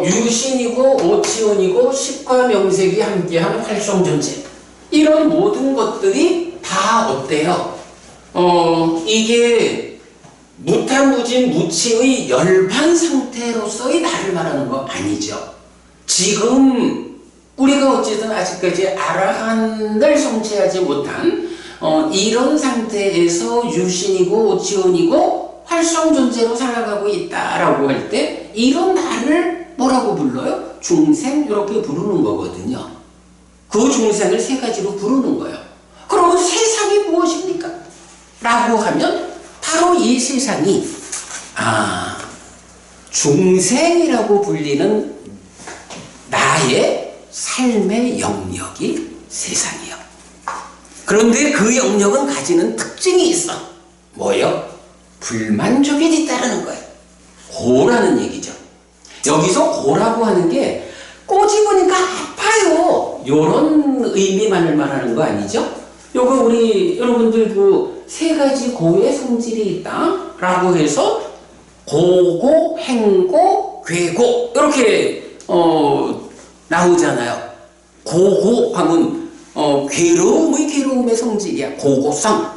유신이고 오치온이고 식과 명색이 함께한 활성존재, 이런 모든 것들이 다 어때요? 이게 무탄무진 무치의 열반 상태로서의 나를 말하는 거 아니죠. 지금 우리가 어쨌든 아직까지 아라한을 성취하지 못한 이런 상태에서 유신이고 오치온이고 활성존재로 살아가고 있다라고 할 때 이런 나를 뭐라고 불러요? 중생, 이렇게 부르는 거거든요. 그 중생을 세 가지로 부르는 거예요. 그러면 세상이 무엇입니까? 라고 하면 바로 이 세상이 중생이라고 불리는 나의 삶의 영역이 세상이요. 그런데 그 영역은 가지는 특징이 있어. 뭐요? 불만족에 뒤따르는 거예요. 고라는 얘기죠. 여기서 고라고 하는 게 꼬집으니까 아파요, 요런 의미만을 말하는 거 아니죠? 요거 우리 여러분들 그 세 가지 고의 성질이 있다 라고 해서 고고, 행고, 괴고 이렇게 나오잖아요. 고고 하면 괴로움의 성질이야. 고고성.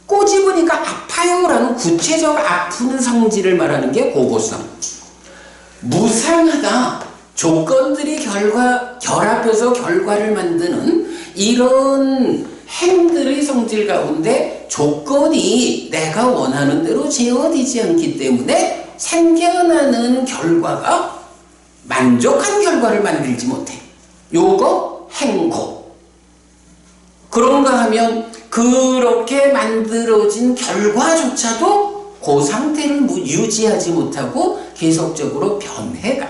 꼬집으니까 아파요라는 구체적 아픈 성질을 말하는 게 고고성. 무상하다, 조건들이 결합해서 결과를 만드는 이런 행들의 성질 가운데 조건이 내가 원하는 대로 제어되지 않기 때문에 생겨나는 결과가 만족한 결과를 만들지 못해. 요거 행고. 그런가 하면 그렇게 만들어진 결과조차도 그 상태를 유지하지 못하고 계속적으로 변해가.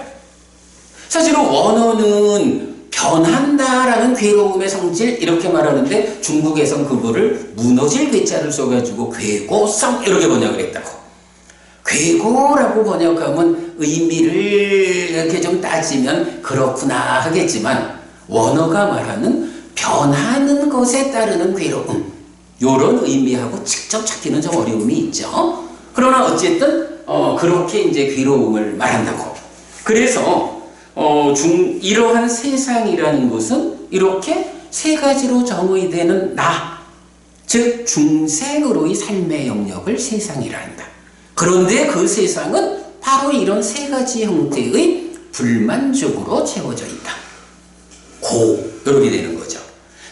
사실은 원어는 변한다라는 괴로움의 성질 이렇게 말하는데 중국에선 그거를 무너질 괴자를 써가지고 괴고성 이렇게 번역을 했다고. 괴고라고 번역하면 의미를 이렇게 좀 따지면 그렇구나 하겠지만 원어가 말하는 변하는 것에 따르는 괴로움, 요런 의미하고 직접 찾기는 좀 어려움이 있죠. 그러나 어쨌든 그렇게 이제 괴로움을 말한다고. 그래서 이러한 세상이라는 것은 이렇게 세 가지로 정의되는 나, 즉 중생으로의 삶의 영역을 세상이라 한다. 그런데 그 세상은 바로 이런 세 가지 형태의 불만족으로 채워져 있다. 이렇게 되는 거죠.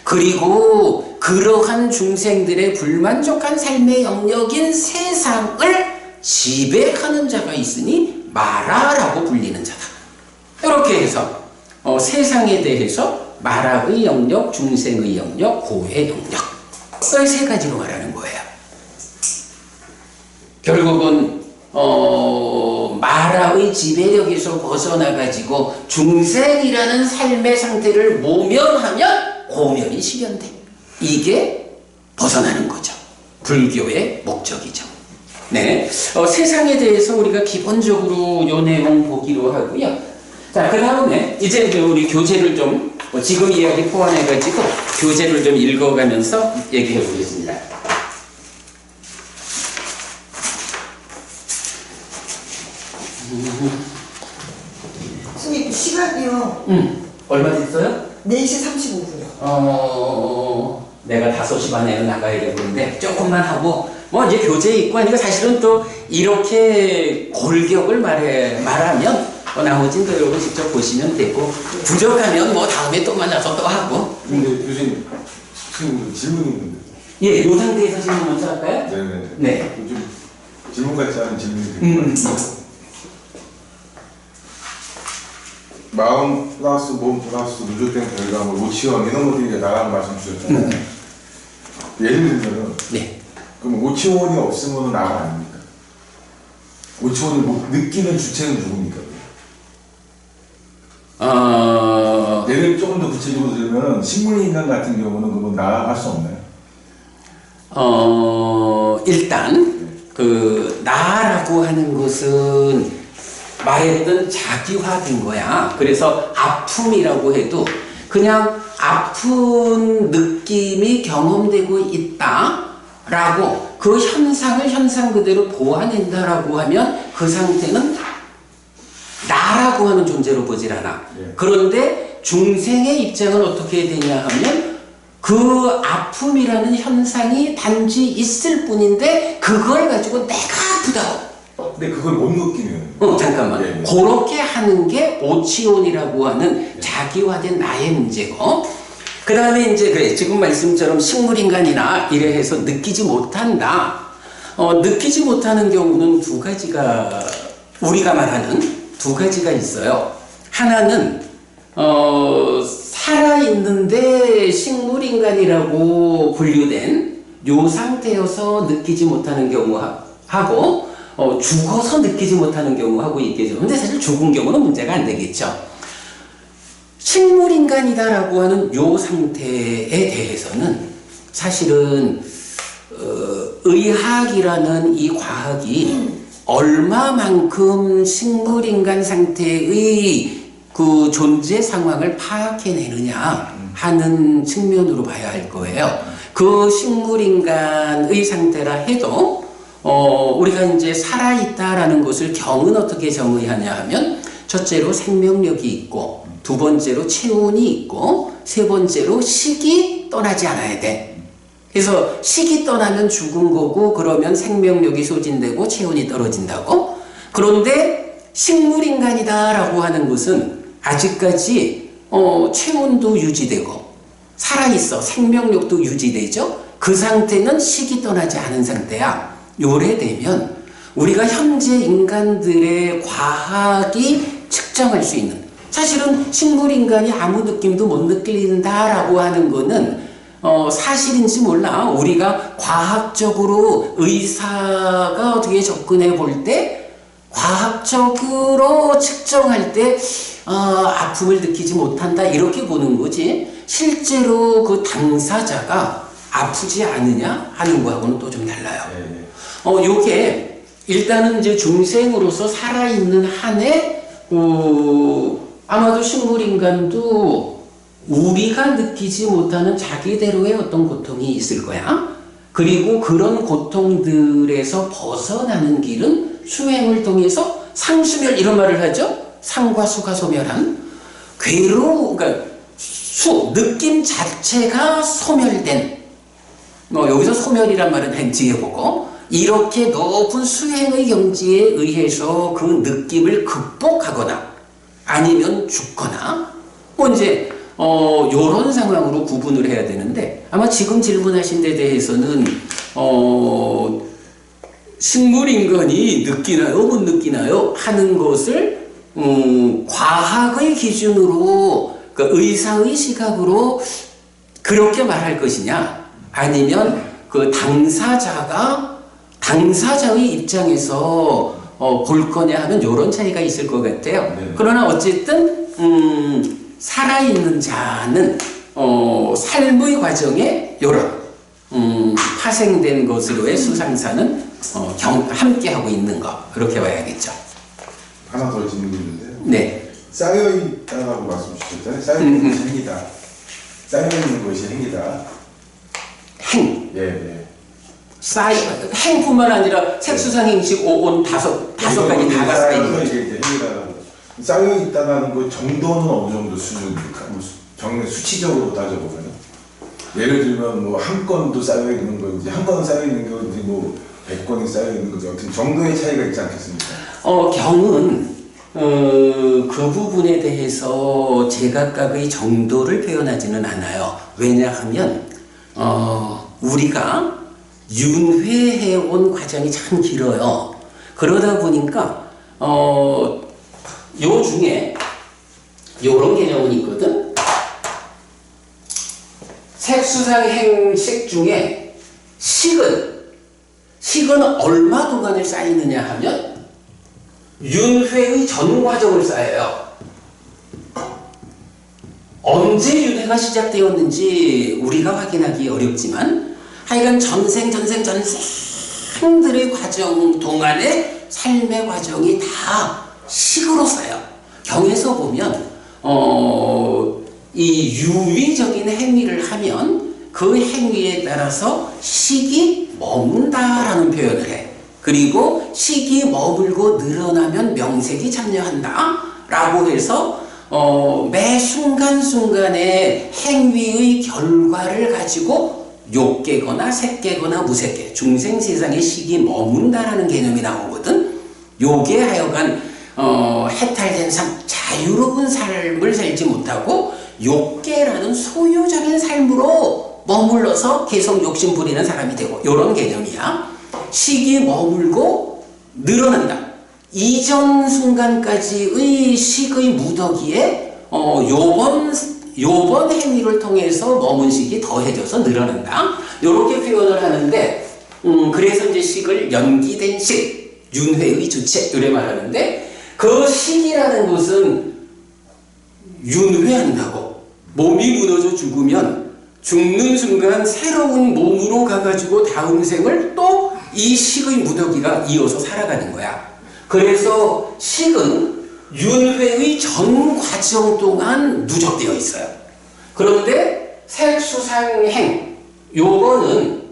그리고 그러한 중생들의 불만족한 삶의 영역인 세상을 지배하는 자가 있으니 마라라고 불리는 자다. 이렇게 해서 세상에 대해서 마라의 영역, 중생의 영역, 고의 영역, 이 세 가지로 말하는 거예요. 결국은 마라의 지배력에서 벗어나가지고 중생이라는 삶의 상태를 모면하면 고면이 실현돼. 이게 벗어나는 거죠. 불교의 목적이죠. 네, 세상에 대해서 우리가 기본적으로 요 내용 보기로 하고요. 자, 그 다음에 이제 우리 교재를 좀 지금 이야기 포함해가지고 교재를 좀 읽어가면서 얘기해 보겠습니다. 스님 시간이요. 얼마 됐어요? 4시 35분이요. 내가 5시 반에 나가야 되는데 조금만 하고 이제 교재 있고 하니까 사실은 또 이렇게 골격을 말하면 나머지는 또 여러분 직접 보시면 되고 부족하면 다음에 또 만나서 또 하고. 근데 교수님 지금 질문이 있는데. 예, 요 상태에서 질문 먼저 할까요? 네네. 네. 좀 질문 같지 않은 질문이 드릴까요? 마음 플러스 몸 플러스 누적된 결과물 오치원 이런 것들이 이제 나가는 말씀 주셨잖아요. 예를 들면 네. 그럼 오치원이 없으면 나가 아닙니까? 오치원을 느끼는 주체는 누굽니까? 예를 조금 더 구체적으로 들면 식물인간 같은 경우는 그건 나갈 수 없나요? 일단 그 나라고 하는 것은 말했던 자기화된 거야. 그래서 아픔이라고 해도 그냥 아픈 느낌이 경험되고 있다라고 그 현상을 현상 그대로 보아낸다라고 하면 그 상태는 나라고 하는 존재로 보질 않아. 그런데 중생의 입장은 어떻게 되냐 하면 그 아픔이라는 현상이 단지 있을 뿐인데 그걸 가지고 내가 아프다고. 근데 그걸 못 느끼면. 잠깐만. 예. 그렇게 하는 게 오치온이라고 하는 자기화된 나의 문제고, 그 다음에 이제 그래 지금 말씀처럼 식물인간이나 이래 해서 느끼지 못한다. 느끼지 못하는 경우는 두 가지가 우리가 말하는 두 가지가 있어요. 하나는 살아있는데 식물인간이라고 분류된 요 상태여서 느끼지 못하는 경우하고 죽어서 느끼지 못하는 경우하고 있겠죠. 근데 사실 죽은 경우는 문제가 안 되겠죠. 식물인간이다라고 하는 요 상태에 대해서는 사실은 의학이라는 이 과학이 얼마만큼 식물인간 상태의 그 존재 상황을 파악해내느냐 하는 측면으로 봐야 할 거예요. 그 식물인간의 상태라 해도 우리가 이제 살아있다라는 것을 경은 어떻게 정의하냐 하면 첫째로 생명력이 있고 두 번째로 체온이 있고 세 번째로 식이 떠나지 않아야 돼. 그래서 식이 떠나면 죽은 거고 그러면 생명력이 소진되고 체온이 떨어진다고. 그런데 식물인간이다라고 하는 것은 아직까지 체온도 유지되고 살아있어 생명력도 유지되죠. 그 상태는 식이 떠나지 않은 상태야. 요래 되면 우리가 현재 인간들의 과학이 측정할 수 있는, 사실은 식물인간이 아무 느낌도 못 느낀다라고 하는 거는 사실인지 몰라. 우리가 과학적으로 의사가 어떻게 접근해 볼 때 과학적으로 측정할 때 아픔을 느끼지 못한다 이렇게 보는 거지, 실제로 그 당사자가 아프지 않느냐 하는 거하고는 또 좀 달라요. 요게 일단은 이제 중생으로서 살아있는 한에 아마도 식물인간도 우리가 느끼지 못하는 자기대로의 어떤 고통이 있을 거야. 그리고 그런 고통들에서 벗어나는 길은 수행을 통해서 상수멸 이런 말을 하죠. 상과 수가 소멸한 그러니까 느낌 자체가 소멸된, 여기서 소멸이란 말은 헨지에 보고 이렇게 높은 수행의 경지에 의해서 그 느낌을 극복하거나 아니면 죽거나 이제 요런 상황으로 구분을 해야 되는데, 아마 지금 질문하신 데 대해서는 식물인간이 느끼나요? 못 느끼나요? 하는 것을 과학의 기준으로 그 의사의 시각으로 그렇게 말할 것이냐 아니면 그 당사자의 입장에서 볼 거냐 하면 이런 차이가 있을 것 같아요. 네. 그러나 어쨌든 살아있는 자는 삶의 과정에 이런 파생된 것으로의 수상사는 함께하고 있는 거 그렇게 봐야겠죠. 하나 더 질문인데요. 네. 쌓여있다라고 말씀 주셨잖아요. 쌓여있는 것이 행위다. 쌓여있는 것이 행위다. 행. 예. 행뿐만 아니라 색수상행식 온 다섯 가지 다가 쌓이는 거죠. 이게 이제 행위다라고. 쌓여있다라는 그 정도는 어느 정도 수준입니까? 수치적으로 따져보면. 예를 들면 뭐 한 건도 쌓여있는 건지 한 건은 쌓여있는 건지 뭐 100건이 쌓여있는 건지 어떤 정도의 차이가 있지 않겠습니까? 경은 그 부분에 대해서 제각각의 정도를 표현하지는 않아요. 왜냐하면 우리가 윤회해온 과정이 참 길어요. 그러다 보니까 요 중에 요런 개념은 있거든. 색수상행식 중에 식은 얼마 동안을 쌓이느냐 하면 윤회의 전 과정을 쌓여요. 언제 윤회가 시작되었는지 우리가 확인하기 어렵지만 하여간 전생들의 과정 동안의 삶의 과정이 다 식으로 쌓여. 경에서 보면 이 유의적인 행위를 하면 그 행위에 따라서 식이 머문다라는 표현을 해. 그리고 식이 머물고 늘어나면 명색이 참여한다 라고 해서 매 순간순간의 행위의 결과를 가지고 욕계거나 색계거나 무색계 중생세상에 식이 머문다라는 개념이 나오거든. 요게 하여간 해탈된 삶, 자유로운 삶을 살지 못하고 욕계라는 소유적인 삶으로 머물러서 계속 욕심 부리는 사람이 되고 이런 개념이야. 식이 머물고 늘어난다. 이전 순간까지의 식의 무더기에 요번 행위를 통해서 머문 식이 더해져서 늘어난다. 이렇게 표현을 하는데 그래서 이제 식을 연기된 식, 윤회의 주체 이래 말하는데 그 식이라는 것은 윤회한다고 몸이 무너져 죽으면 죽는 순간 새로운 몸으로 가가지고 다음 생을 또 이 식의 무더기가 이어서 살아가는 거야. 그래서 식은 윤회의 전 과정 동안 누적되어 있어요. 그런데 색수상행 요거는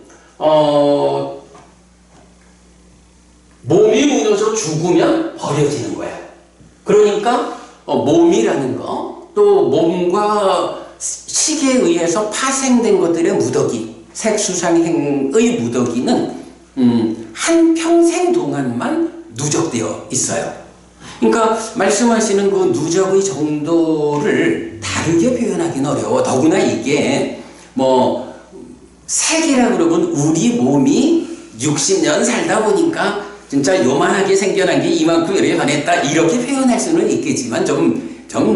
몸이 무너져 죽으면 버려지는 거야. 그러니까 몸이라는 거, 또 몸과 식에 의해서 파생된 것들의 무더기, 색수상행의 무더기는 한평생 동안만 누적되어 있어요. 그러니까 말씀하시는 그 누적의 정도를 다르게 표현하기는 어려워. 더구나 이게 뭐 색이라 그러면 우리 몸이 60년 살다 보니까 진짜 요만하게 생겨난 게 이만큼 이렇게 변했다 이렇게 표현할 수는 있겠지만 좀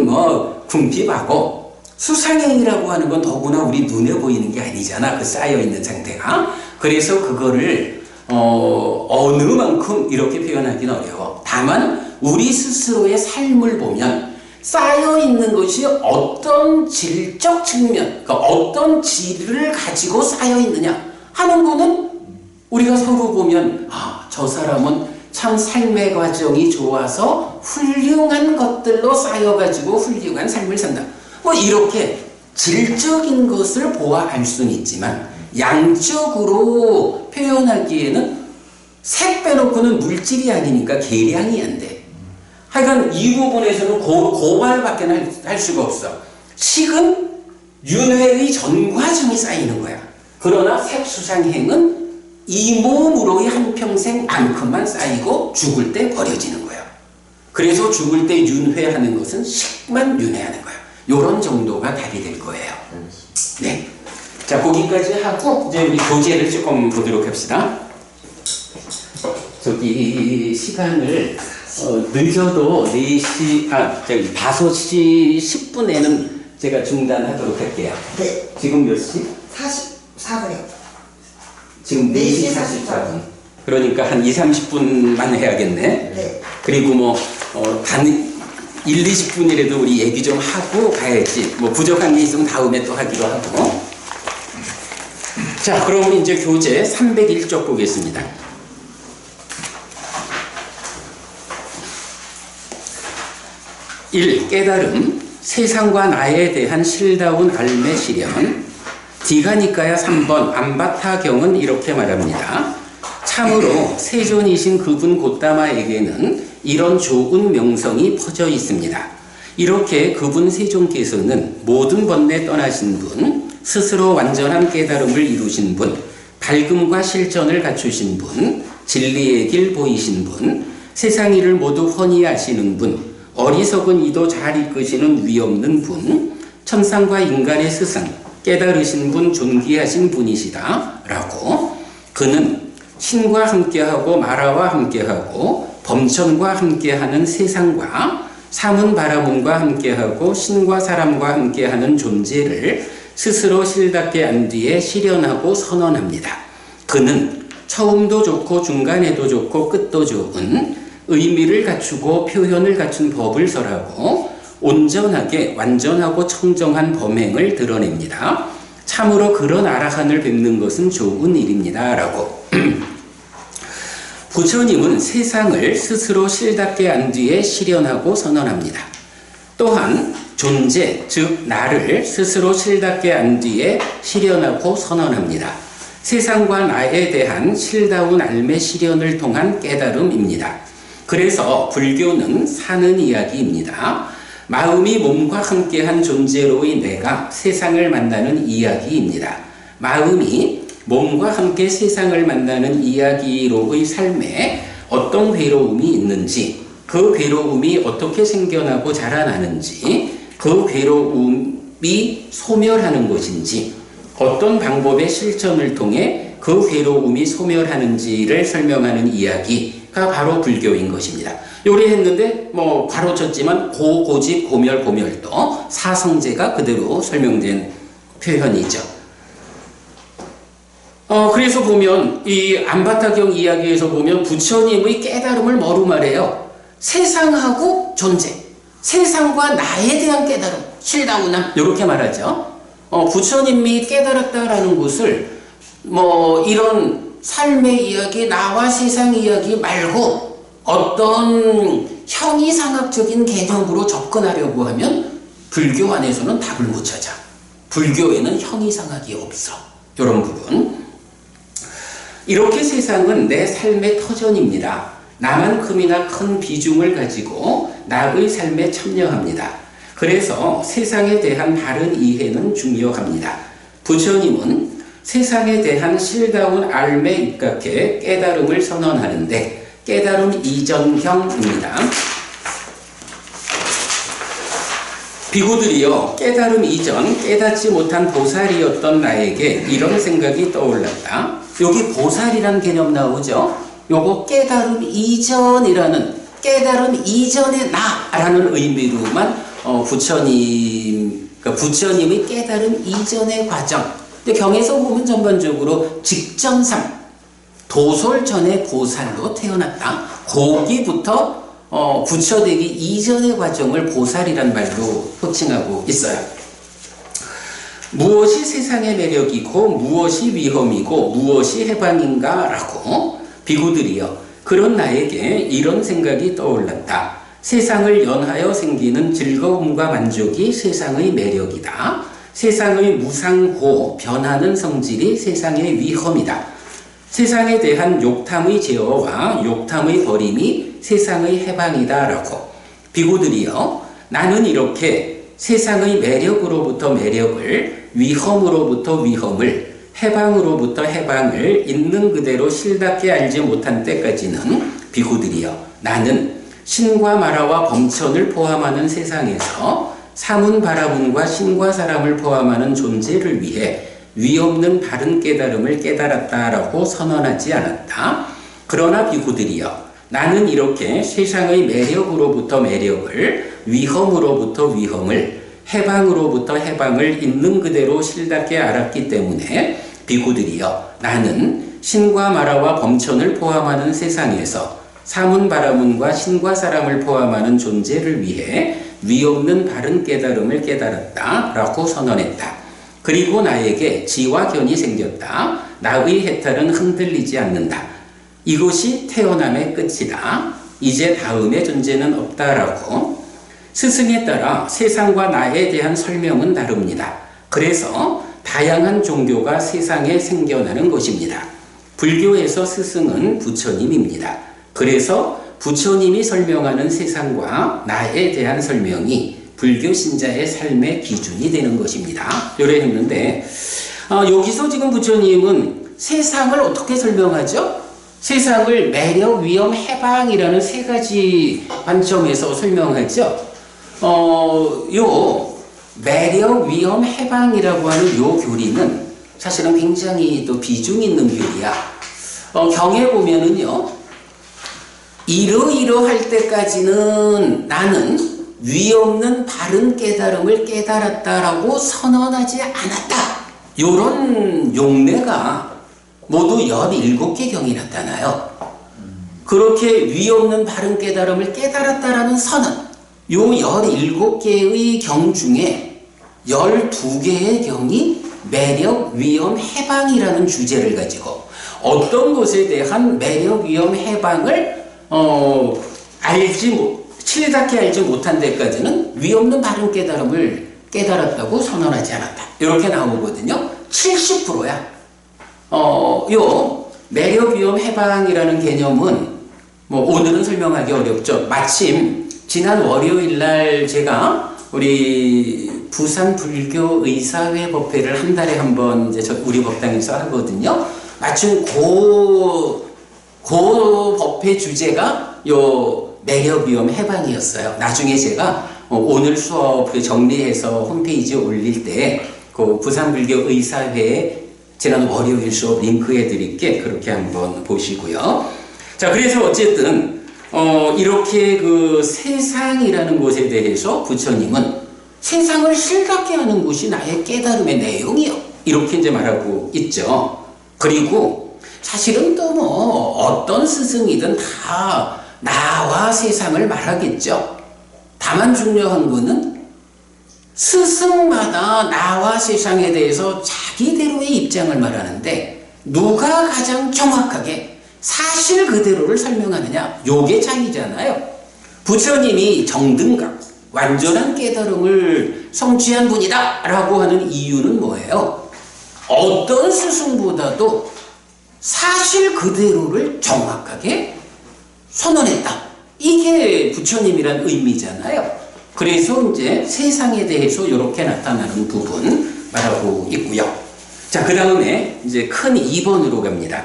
뭐 궁핍하고 수상행이라고 하는 건 더구나 우리 눈에 보이는 게 아니잖아. 그 쌓여있는 상태가. 그래서 그거를 어느 만큼 이렇게 표현하기는 어려워. 다만 우리 스스로의 삶을 보면 쌓여있는 것이 어떤 질적 측면, 그러니까 어떤 질을 가지고 쌓여있느냐 하는 거는 우리가 서로 보면 저 사람은 참 삶의 과정이 좋아서 훌륭한 것들로 쌓여가지고 훌륭한 삶을 산다. 뭐 이렇게 질적인 것을 보아 알 수는 있지만 양적으로 표현하기에는 색 빼놓고는 물질이 아니니까 계량이 안 돼. 하여간 이 부분에서는 고발밖에 할 수가 없어. 식은 윤회의 전 과정이 쌓이는 거야. 그러나 색수상행은 이 몸으로의 한평생만큼만 쌓이고 죽을 때 버려지는 거야. 그래서 죽을 때 윤회하는 것은 식만 윤회하는 거야. 요런 정도가 답이 될 거예요. 네. 자, 거기까지 하고 이제 우리 교재를 조금 보도록 합시다. 저기 시간을 늦어도 4시, 저기 5시 10분에는 제가 중단하도록 할게요. 네. 지금 몇 시? 44분이요. 지금 4시 4시 44분. 그러니까 한 2, 30분만 해야겠네. 네. 그리고 뭐, 단 1, 20분이라도 우리 얘기 좀 하고 가야지. 뭐 부족한 게 있으면 다음에 또 하기로 하고. 자, 그럼 이제 교재 301쪽 보겠습니다. 1. 깨달음. 세상과 나에 대한 실다운 알매 실현. 디가니까야 3번 암바타경은 이렇게 말합니다. 참으로 세존이신 그분 곧다마에게는 이런 좋은 명성이 퍼져 있습니다. 이렇게 그분 세존께서는 모든 번뇌 떠나신 분, 스스로 완전한 깨달음을 이루신 분, 밝음과 실전을 갖추신 분, 진리의 길 보이신 분, 세상 일을 모두 훤히 아시는 분, 어리석은 이도 잘 이끄시는 위없는 분, 천상과 인간의 스승, 깨달으신 분, 존귀하신 분이시다 라고. 그는 신과 함께하고 마라와 함께하고 범천과 함께하는 세상과 사문바라문과 함께하고 신과 사람과 함께하는 존재를 스스로 실답게 안 뒤에 실현하고 선언합니다. 그는 처음도 좋고 중간에도 좋고 끝도 좋은 의미를 갖추고 표현을 갖춘 법을 설하고 온전하게 완전하고 청정한 범행을 드러냅니다. 참으로 그런 아라한을 뵙는 것은 좋은 일입니다 라고. 부처님은 세상을 스스로 실답게 안 뒤에 실현하고 선언합니다. 또한 존재, 즉 나를 스스로 실답게 안 뒤에 실현하고 선언합니다. 세상과 나에 대한 실다운 알매 실현을 통한 깨달음입니다. 그래서 불교는 사는 이야기입니다. 마음이 몸과 함께한 존재로의 내가 세상을 만나는 이야기입니다. 마음이 몸과 함께 세상을 만나는 이야기로의 삶에 어떤 괴로움이 있는지, 그 괴로움이 어떻게 생겨나고 자라나는지, 그 괴로움이 소멸하는 것인지, 어떤 방법의 실천을 통해 그 괴로움이 소멸하는지를 설명하는 이야기가 바로 불교인 것입니다. 요리했는데 뭐 가로쳤지만 고집 고멸도 사성제가 그대로 설명된 표현이죠. 그래서 보면 이 암바타경 이야기에서 보면 부처님의 깨달음을 뭐로 말해요? 세상하고 존재, 세상과 나에 대한 깨달음, 실다운함 이렇게 말하죠. 부처님이 깨달았다라는 것을 뭐 이런 삶의 이야기, 나와 세상 이야기 말고 어떤 형이상학적인 개념으로 접근하려고 하면 불교 안에서는 답을 못 찾아. 불교에는 형이상학이 없어. 이런 부분. 이렇게 세상은 내 삶의 터전입니다. 나만큼이나 큰 비중을 가지고 나의 삶에 참여합니다. 그래서 세상에 대한 바른 이해는 중요합니다. 부처님은 세상에 대한 실다운 알매 입각해 깨달음을 선언하는데 깨달음 이전경입니다. 비구들이여 깨달음 이전 깨닫지 못한 보살이었던 나에게 이런 생각이 떠올랐다. 여기 보살이란 개념 나오죠. 요거 깨달음 이전이라는 깨달음 이전의 나라는 의미로만 부처님의 깨달음 이전의 과정. 근데 경에서 보면 전반적으로 직전상 도솔 전에 보살로 태어났다. 거기부터 부처되기 이전의 과정을 보살이란 말로 호칭하고 있어요. 무엇이 세상의 매력이고 무엇이 위험이고 무엇이 해방인가 라고 비구들이여 그런 나에게 이런 생각이 떠올랐다. 세상을 연하여 생기는 즐거움과 만족이 세상의 매력이다. 세상의 무상고 변하는 성질이 세상의 위험이다. 세상에 대한 욕탐의 제어와 욕탐의 버림이 세상의 해방이다 라고. 비구들이여 나는 이렇게 세상의 매력으로부터 매력을, 위험으로부터 위험을, 해방으로부터 해방을 있는 그대로 실답게 알지 못한 때까지는 비구들이여 나는 신과 마라와 범천을 포함하는 세상에서 사문바라문과 신과 사람을 포함하는 존재를 위해 위없는 바른 깨달음을 깨달았다라고 선언하지 않았다. 그러나 비구들이여 나는 이렇게 세상의 매력으로부터 매력을 위험으로부터 위험을 해방으로부터 해방을 있는 그대로 실답게 알았기 때문에 비구들이여 나는 신과 마라와 범천을 포함하는 세상에서 사문 바라문과 신과 사람을 포함하는 존재를 위해 위없는 바른 깨달음을 깨달았다 라고 선언했다. 그리고 나에게 지와 견이 생겼다. 나의 해탈은 흔들리지 않는다. 이것이 태어남의 끝이다. 이제 다음의 존재는 없다라고. 스승에 따라 세상과 나에 대한 설명은 다릅니다. 그래서 다양한 종교가 세상에 생겨나는 것입니다. 불교에서 스승은 부처님입니다. 그래서 부처님이 설명하는 세상과 나에 대한 설명이 불교 신자의 삶의 기준이 되는 것입니다. 요래 했는데 여기서 지금 부처님은 세상을 어떻게 설명하죠? 세상을 매력, 위험, 해방이라는 세 가지 관점에서 설명하죠. 요 매력, 위험, 해방이라고 하는 요 교리는 사실은 굉장히 또 비중 있는 교리야. 경에 보면은요, 이러이러할 때까지는 나는 위없는 바른 깨달음을 깨달았다라고 선언하지 않았다. 요런 용례가 모두 17개 경이 나타나요. 그렇게 위없는 바른 깨달음을 깨달았다라는 선언, 요 17개의 경 중에 12개의 경이 매력, 위험, 해방이라는 주제를 가지고 어떤 것에 대한 매력, 위험, 해방을 실답게 알지 못한 데까지는 위없는 바른 깨달음을 깨달았다고 선언하지 않았다. 이렇게 나오거든요. 70%야. 요 매력, 위험, 해방이라는 개념은 뭐 오늘은 설명하기 어렵죠. 마침 지난 월요일 날 제가 우리 부산 불교 의사회 법회를 한 달에 한 번 이제 우리 법당에서 하거든요. 마침 그 법회 주제가 요 매력, 위험, 해방이었어요. 나중에 제가 오늘 수업 정리해서 홈페이지에 올릴 때 그 부산 불교 의사회에 지난 월요일 수업 링크해 드릴게. 그렇게 한번 보시고요. 자, 그래서 어쨌든 이렇게 그 세상이라는 것에 대해서 부처님은 세상을 실답게 하는 것이 나의 깨달음의 내용이요. 이렇게 이제 말하고 있죠. 그리고 사실은 또 뭐 어떤 스승이든 다 나와 세상을 말하겠죠. 다만 중요한 거는 스승마다 나와 세상에 대해서 자기대로의 입장을 말하는데 누가 가장 정확하게 사실 그대로를 설명하느냐, 요게 차이잖아요. 부처님이 정등각, 완전한 깨달음을 성취한 분이다 라고 하는 이유는 뭐예요? 어떤 스승보다도 사실 그대로를 정확하게 선언했다. 이게 부처님이란 의미잖아요. 그래서 이제 세상에 대해서 이렇게 나타나는 부분 말하고 있고요. 자, 그 다음에 이제 큰 2번으로 갑니다.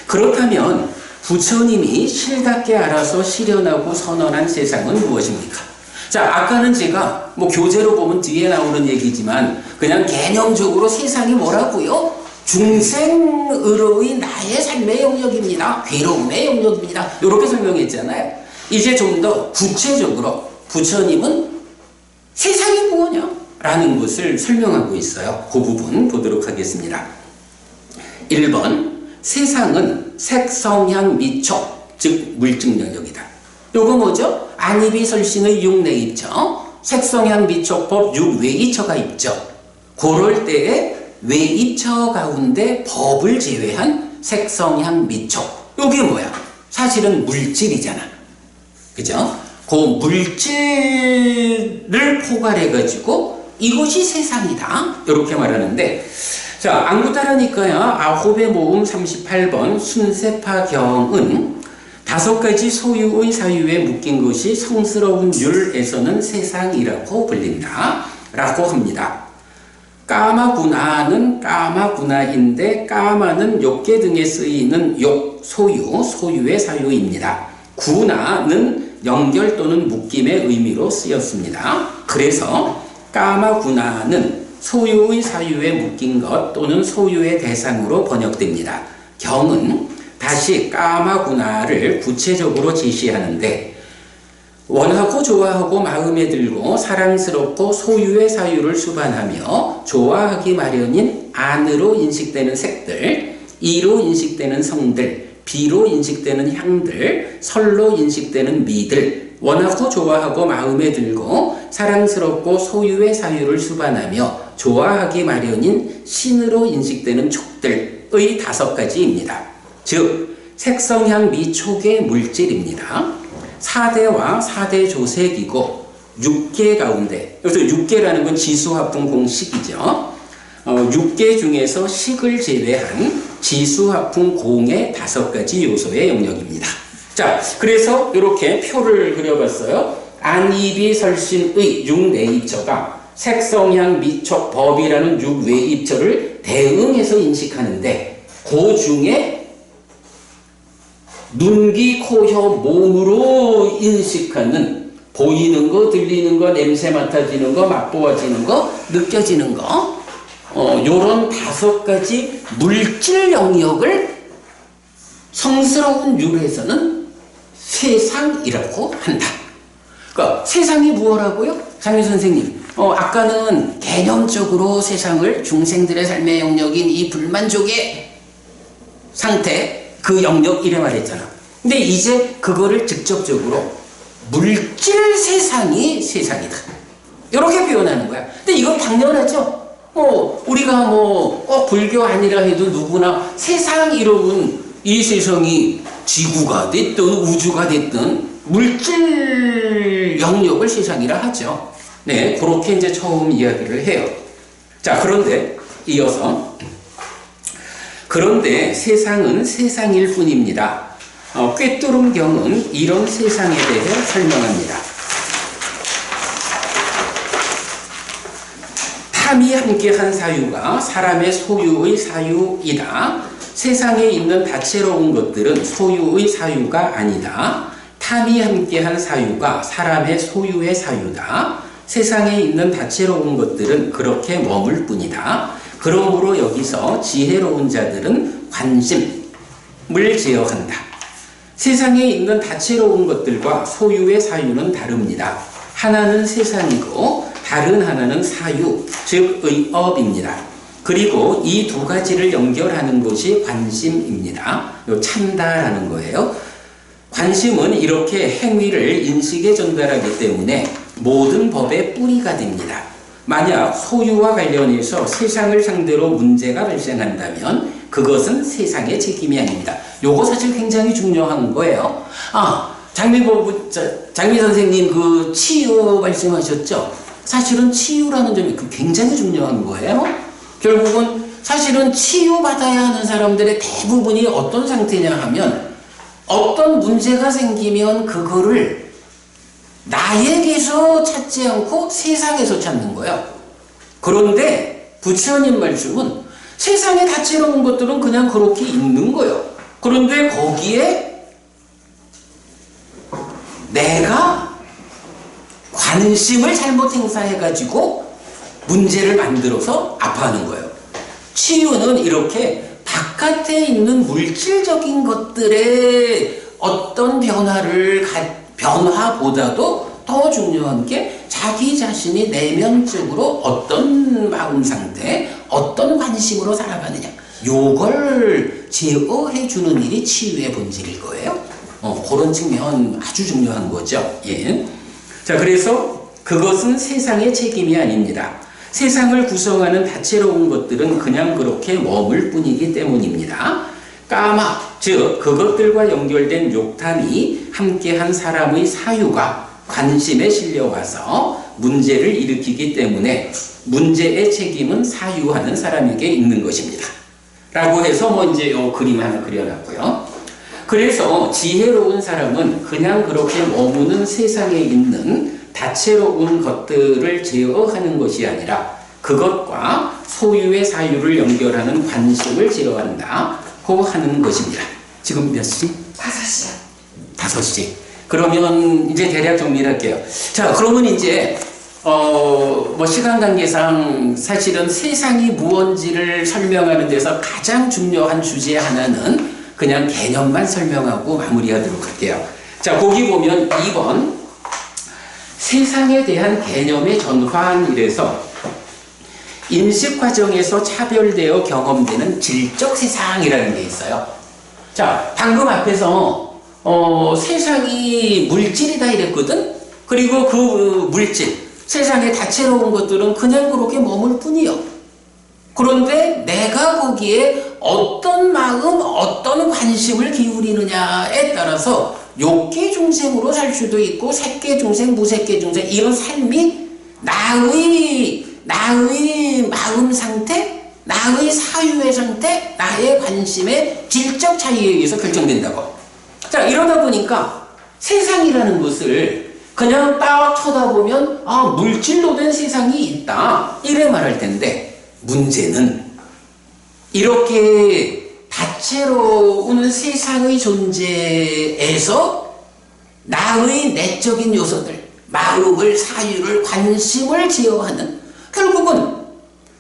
그렇다면 부처님이 실답게 알아서 실현하고 선언한 세상은 무엇입니까? 자, 아까는 제가 뭐 교재로 보면 뒤에 나오는 얘기지만 그냥 개념적으로 세상이 뭐라고요? 중생으로의 나의 삶의 영역입니다. 괴로움의 영역입니다. 이렇게 설명했잖아요. 이제 좀 더 구체적으로 부처님은 세상이 뭐냐? 라는 것을 설명하고 있어요. 그 부분 보도록 하겠습니다. 1번, 세상은 색, 성향, 미촉, 즉 물증 영역이다. 요거 뭐죠? 안이비설신의 6내입처, 색, 성향, 미촉법 6외이처가 있죠. 그럴 때에 외입처 가운데 법을 제외한 색, 성향, 미촉, 요게 뭐야? 사실은 물질이잖아. 그죠? 그 물질을 포괄해가지고 이것이 세상이다. 이렇게 말하는데, 자, 안구따라니까요. 아홉의 모음 38번 순세파경은 5가지 소유의 사유에 묶인 것이 성스러운 율에서는 세상이라고 불린다. 라고 합니다. 까마구나는 까마구나인데 까마는 욕계 등에 쓰이는 욕, 소유의 사유입니다. 구나는 연결 또는 묶임의 의미로 쓰였습니다. 그래서 까마구나는 소유의 사유에 묶인 것 또는 소유의 대상으로 번역됩니다. 경은 다시 까마구나를 구체적으로 제시하는데 원하고 좋아하고 마음에 들고 사랑스럽고 소유의 사유를 수반하며 좋아하기 마련인 안으로 인식되는 색들, 이로 인식되는 성들, 비로 인식되는 향들, 설로 인식되는 미들, 원하고 좋아하고 마음에 들고 사랑스럽고 소유의 사유를 수반하며 좋아하기 마련인 신으로 인식되는 촉들의 5가지입니다. 즉 색성향 미촉의 물질입니다. 4대와 4대 조색이고 6개 가운데, 여기서 6개라는 건 지수화풍 공식이죠. 6개 중에서 식을 제외한 지수화풍 공의 5가지 요소의 영역입니다. 자, 그래서 이렇게 표를 그려봤어요. 안입이 설신의 6내입처가 색성향 미촉 법이라는 6외입처를 대응해서 인식하는데 그 중에 눈, 귀, 코, 혀, 몸으로 인식하는 보이는 거, 들리는 거, 냄새 맡아지는 거, 맛보아지는 거, 느껴지는 거 요런 5가지 물질 영역을 성스러운 율에서는 세상이라고 한다. 그러니까 세상이 무엇라고요? 장미 선생님, 아까는 개념적으로 세상을 중생들의 삶의 영역인 이 불만족의 상태, 그 영역 이래 말했잖아. 근데 이제 그거를 직접적으로 물질 세상이 세상이다. 이렇게 표현하는 거야. 근데 이건 당연하죠. 우리가 꼭 불교 아니라 해도 누구나 세상 이름은 이 세상이 지구가 됐든 우주가 됐든 물질 영역을 세상이라 하죠. 네, 그렇게 이제 처음 이야기를 해요. 자, 그런데 이어서 그런데 세상은 세상일 뿐입니다. 꿰뚫음경은 이런 세상에 대해 설명합니다. 탐이 함께한 사유가 사람의 소유의 사유이다. 세상에 있는 다채로운 것들은 소유의 사유가 아니다. 탐이 함께한 사유가 사람의 소유의 사유다. 세상에 있는 다채로운 것들은 그렇게 머물 뿐이다. 그러므로 여기서 지혜로운 자들은 관심을 제어한다. 세상에 있는 다채로운 것들과 소유의 사유는 다릅니다. 하나는 세상이고 다른 하나는 사유, 즉 의업입니다. 그리고 이 2가지를 연결하는 것이 관심입니다. 참다라는 거예요. 관심은 이렇게 행위를 인식에 전달하기 때문에 모든 법의 뿌리가 됩니다. 만약 소유와 관련해서 세상을 상대로 문제가 발생한다면 그것은 세상의 책임이 아닙니다. 요거 사실 굉장히 중요한 거예요. 장미 선생님 그 치유 말씀하셨죠? 사실은 치유라는 점이 굉장히 중요한 거예요. 결국은 사실은 치유받아야 하는 사람들의 대부분이 어떤 상태냐 하면 어떤 문제가 생기면 그거를 나에게서 찾지 않고 세상에서 찾는 거예요. 그런데 부처님 말씀은 세상에 다채로운 것들은 그냥 그렇게 있는 거예요. 그런데 거기에 내가 관심을 잘못 행사해가지고 문제를 만들어서 아파하는 거예요. 치유는 이렇게 바깥에 있는 물질적인 것들의 어떤 변화보다도 더 중요한 게 자기 자신이 내면적으로 어떤 마음 상태, 어떤 관심으로 살아가느냐, 요걸 제어해 주는 일이 치유의 본질일 거예요. 그런 측면 아주 중요한 거죠. 예. 자, 그래서 그것은 세상의 책임이 아닙니다. 세상을 구성하는 다채로운 것들은 그냥 그렇게 머물 뿐이기 때문입니다. 까마, 즉 그것들과 연결된 욕탐이 함께한 사람의 사유가 관심에 실려와서 문제를 일으키기 때문에 문제의 책임은 사유하는 사람에게 있는 것입니다. 라고 해서 이제 요 그림 하나 그려놨고요. 그래서 지혜로운 사람은 그냥 그렇게 머무는 세상에 있는 다채로운 것들을 제어하는 것이 아니라 그것과 소유의 사유를 연결하는 관심을 제어한다고 하는 것입니다. 지금 몇 시? 5시요. 5시. 그러면 이제 대략 정리를 할게요. 자, 그러면 이제 시간 관계상 사실은 세상이 무언지를 설명하는 데서 가장 중요한 주제 하나는 그냥 개념만 설명하고 마무리하도록 할게요. 자, 거기 보면 2번 세상에 대한 개념의 전환이래서 인식 과정에서 차별되어 경험되는 질적 세상이라는 게 있어요. 자, 방금 앞에서 세상이 물질이다 이랬거든? 그리고 그 물질, 세상에 다채로운 것들은 그냥 그렇게 머물 뿐이요. 그런데 내가 거기에 어떤 마음, 어떤 관심을 기울이느냐에 따라서 욕계 중생으로 살 수도 있고 색계 중생, 무색계 중생 이런 삶이 나의 마음 상태, 나의 사유의 상태, 나의 관심의 질적 차이에 의해서 결정된다고. 자, 이러다 보니까 세상이라는 것을 그냥 딱 쳐다보면 물질로 된 세상이 있다 이래 말할 텐데, 문제는 이렇게 다채로운 세상의 존재에서 나의 내적인 요소들, 마음을, 사유를, 관심을 제어하는, 결국은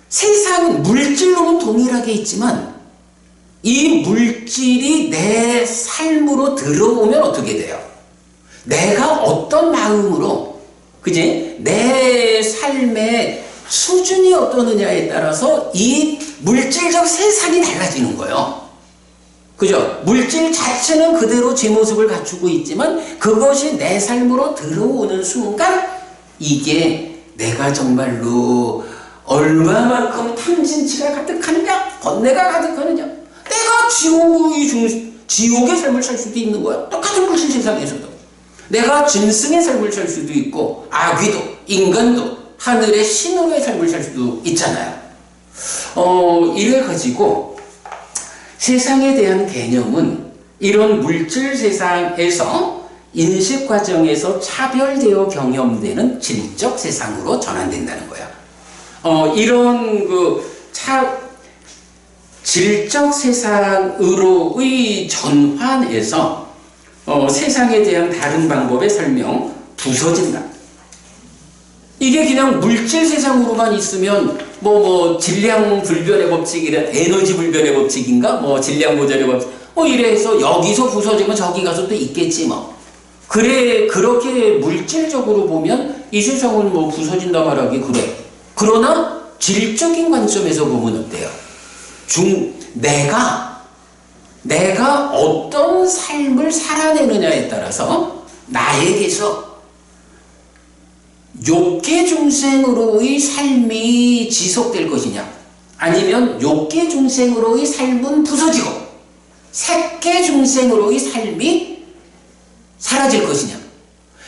세상은 물질로는 동일하게 있지만 이 물질이 내 삶으로 들어오면 어떻게 돼요? 내가 어떤 마음으로, 그지? 내 삶의 수준이 어떠느냐에 따라서 이 물질적 세상이 달라지는 거예요. 그죠? 물질 자체는 그대로 제 모습을 갖추고 있지만 그것이 내 삶으로 들어오는 순간 이게 내가 정말로 얼마만큼 탐진치가 가득하느냐, 번뇌가 가득하느냐, 내가 지옥의 삶을 살 수도 있는 거야. 똑같은 물질 세상에서도 내가 짐승의 삶을 살 수도 있고 아귀도, 인간도 하늘의 신으로의 삶을 살 수도 있잖아요. 이래 가지고 세상에 대한 개념은 이런 물질 세상에서 인식 과정에서 차별되어 경험되는 질적 세상으로 전환된다는 거야. 이런 질적 세상으로의 전환에서 세상에 대한 다른 방법의 설명 부서진다. 이게 그냥 물질 세상으로만 있으면 질량 불변의 법칙이라 에너지 불변의 법칙인가 질량 보존의 법칙 이래 해서 여기서 부서지면 저기 가서 또 있겠지 그래, 그렇게 물질적으로 보면 이 세상은 부서진다 말하기 그래. 그러나 질적인 관점에서 보면 어때요? 내가 어떤 삶을 살아내느냐에 따라서 나에게서 욕계 중생으로의 삶이 지속될 것이냐, 아니면 욕계 중생으로의 삶은 부서지고 색계 중생으로의 삶이 사라질 것이냐,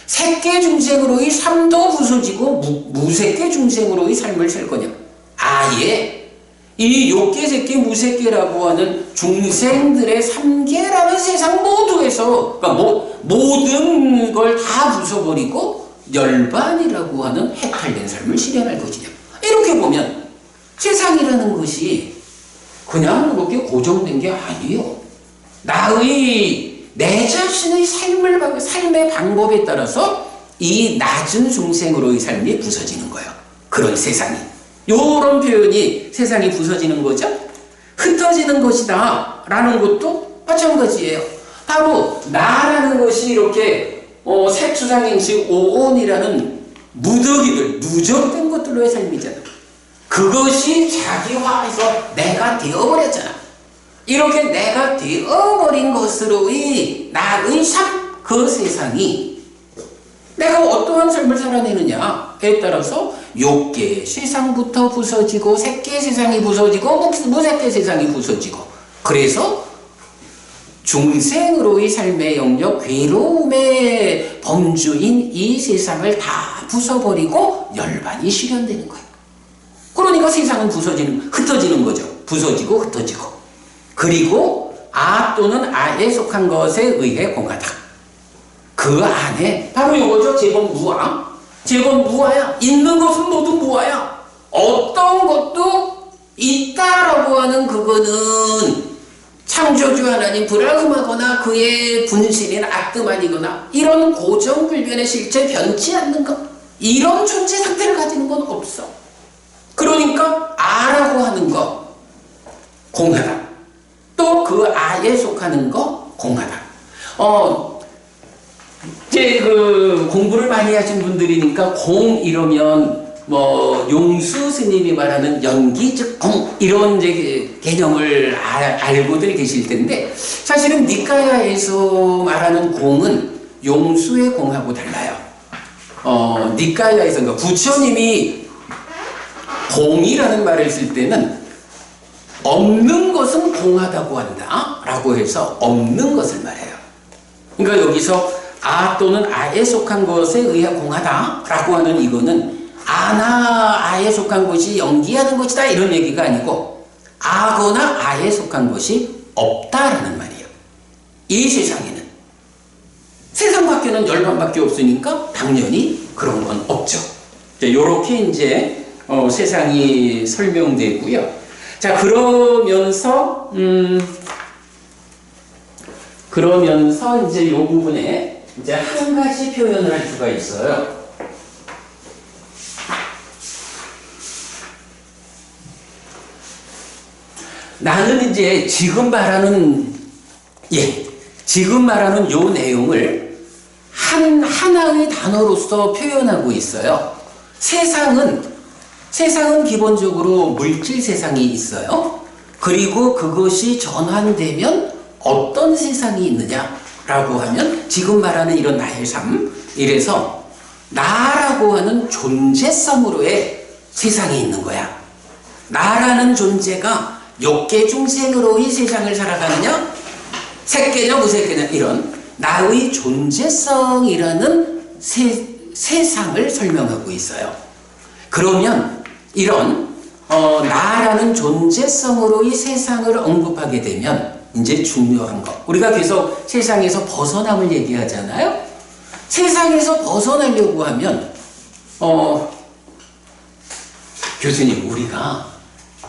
색계 중생으로의 삶도 부서지고 무색계 중생으로의 삶을 살 거냐. 아예 이 욕계, 색계, 무색계라고 하는 중생들의 삼계라는 세상 모두에서, 그러니까 모든 걸 다 부숴버리고 열반이라고 하는 해탈된 삶을 실현할 것이냐. 이렇게 보면 세상이라는 것이 그냥 그렇게 고정된 게 아니에요. 내 자신의 삶의 방법에 따라서 이 낮은 중생으로의 삶이 부서지는 거예요. 그런 세상이. 요런 표현이 세상이 부서지는 거죠. 흩어지는 것이다 라는 것도 마찬가지예요. 바로 나라는 것이 이렇게 색수상행식 오온이라는 무더기들, 누적된 것들로의 삶이잖아. 그것이 자기화해서 내가 되어버렸잖아. 이렇게 내가 되어버린 것으로의 나의 삶, 그 세상이 내가 어떠한 삶을 살아내느냐에 따라서 욕계 세상부터 부서지고 색계 세상이 부서지고 무색계 세상이 부서지고, 그래서 중생으로의 삶의 영역, 괴로움의 범주인 이 세상을 다 부숴버리고 열반이 실현되는 거예요. 그러니까 세상은 흩어지는 거죠. 부서지고 흩어지고. 그리고 아 또는 아에 속한 것에 의해 공하다. 그 안에 바로 이거죠. 재범무아. 재범무아야. 있는 것은 모두 무아야. 어떤 것도 있다라고 하는 그거는 창조주 하나님 불알음하거나 그의 분신인 악드만이거나 이런 고정불변의 실체 변치 않는 것, 이런 존재 상태를 가지는 건 없어. 그러니까 아라고 하는 것 공하다. 또 또 그 아에 속하는 거 공하다. 이제 그 공부를 많이 하신 분들이니까 공 이러면 뭐 용수 스님이 말하는 연기 즉 공 이런 이제 개념을 알고들 계실 텐데 사실은 니까야에서 말하는 공은 용수의 공하고 달라요. 니까야에서 그러니까 부처님이 공이라는 말을 쓸 때는 없는 것은 공하다고 한다 라고 해서 없는 것을 말해요. 그러니까 여기서 아 또는 아에 속한 것에 의해 공하다 라고 하는 이거는 아나 아에 속한 것이 연기하는 것이다 이런 얘기가 아니고 아거나 아에 속한 것이 없다라는 말이에요. 이 세상에는 세상 밖에는 열반밖에 없으니까 당연히 그런 건 없죠. 이렇게 이제 세상이 설명되고요. 자 그러면서 이제 이 부분에 이제 한 가지 표현을 할 수가 있어요. 나는 이제 지금 말하는 요 내용을 하나의 단어로서 표현하고 있어요. 세상은 기본적으로 물질 세상이 있어요. 그리고 그것이 전환되면 어떤 세상이 있느냐라고 하면 지금 말하는 이런 나의 삶, 이래서 나라고 하는 존재성으로의 세상이 있는 거야. 나라는 존재가 욕계 중생으로의 세상을 살아가느냐, 색계냐 무색계냐 이런 나의 존재성이라는 세상을 설명하고 있어요. 그러면 이런 나라는 존재성으로의 세상을 언급하게 되면 이제 중요한 거, 우리가 계속 세상에서 벗어남을 얘기하잖아요. 세상에서 벗어나려고 하면 교수님 우리가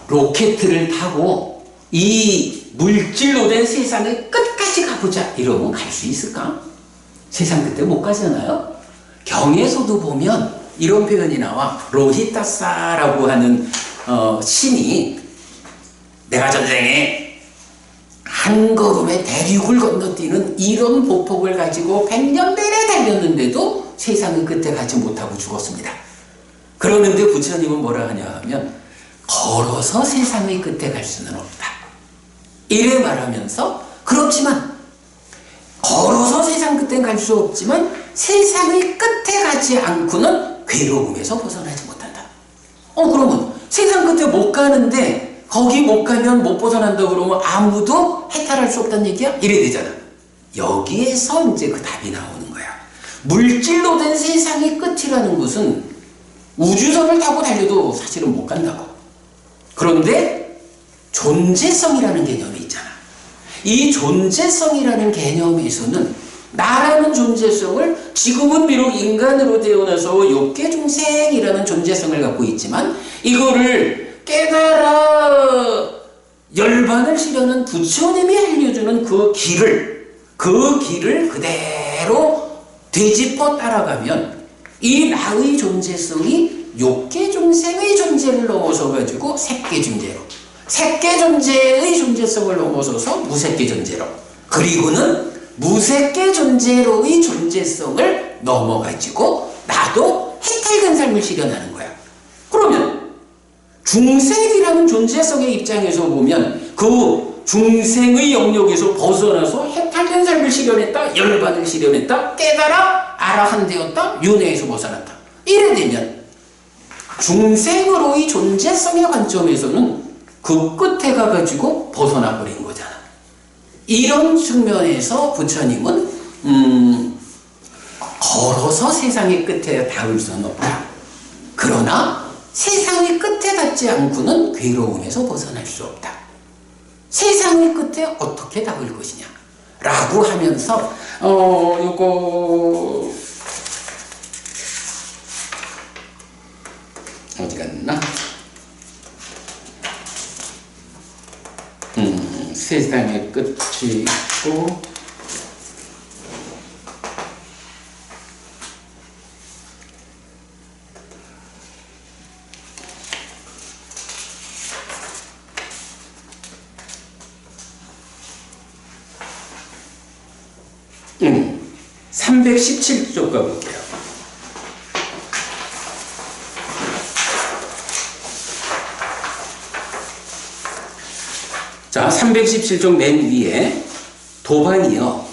로켓을 타고 이 물질로 된 세상의 끝까지 가보자 이러면 갈 수 있을까? 세상 끝에 못 가잖아요. 경에서도 보면 이런 표현이 나와. 로히타사라고 하는 신이 내가 전생에 한 걸음에 대륙을 건너뛰는 이런 보폭을 가지고 100년 내내 달렸는데도 세상의 끝에 가지 못하고 죽었습니다. 그러는데 부처님은 뭐라 하냐 하면 걸어서 세상의 끝에 갈 수는 없다. 이래 말하면서 그렇지만 걸어서 세상 끝에 갈 수 없지만 세상의 끝에 가지 않고는 괴로움에서 벗어나지 못한다. 그러면 세상 끝에 못 가는데 거기 못 가면 못 벗어난다 그러면 아무도 해탈할 수 없다는 얘기야? 이래 되잖아. 여기에서 이제 그 답이 나오는 거야. 물질로 된 세상의 끝이라는 것은 우주선을 타고 달려도 사실은 못 간다고. 그런데 존재성이라는 개념이 있잖아. 이 존재성이라는 개념에서는 나라는 존재성을 지금은 비록 인간으로 태어나서 욕계 중생이라는 존재성을 갖고 있지만 이거를 깨달아 열반을 실현한 부처님이 알려주는 그 길을 그대로 되짚어 따라가면 이 나의 존재성이 욕계 중생의 존재를 넘어서 가지고 색계 존재로, 색계 존재의 존재성을 넘어서서 무색계 존재로, 그리고는 무색계 존재로의 존재성을 넘어가지고 나도 해탈된 삶을 실현하는 거야. 그러면 중생이라는 존재성의 입장에서 보면 그 중생의 영역에서 벗어나서 해탈된 삶을 실현했다, 열반을 실현했다, 깨달아 아라한되었다, 윤회에서 벗어났다. 이래 되면 중생으로의 존재성의 관점에서는 그 끝에 가가지고 벗어나 버린 거잖아. 이런 측면에서 부처님은 걸어서 세상의 끝에 닿을 수는 없다. 그러나 세상의 끝에 닿지 않고는 괴로움에서 벗어날 수 없다. 세상의 끝에 어떻게 닿을 것이냐 라고 하면서 요거 어디 갔나? 세상의 끝이 있고 317쪽 가볼게요. 자, 317쪽 맨 위에 도반이요.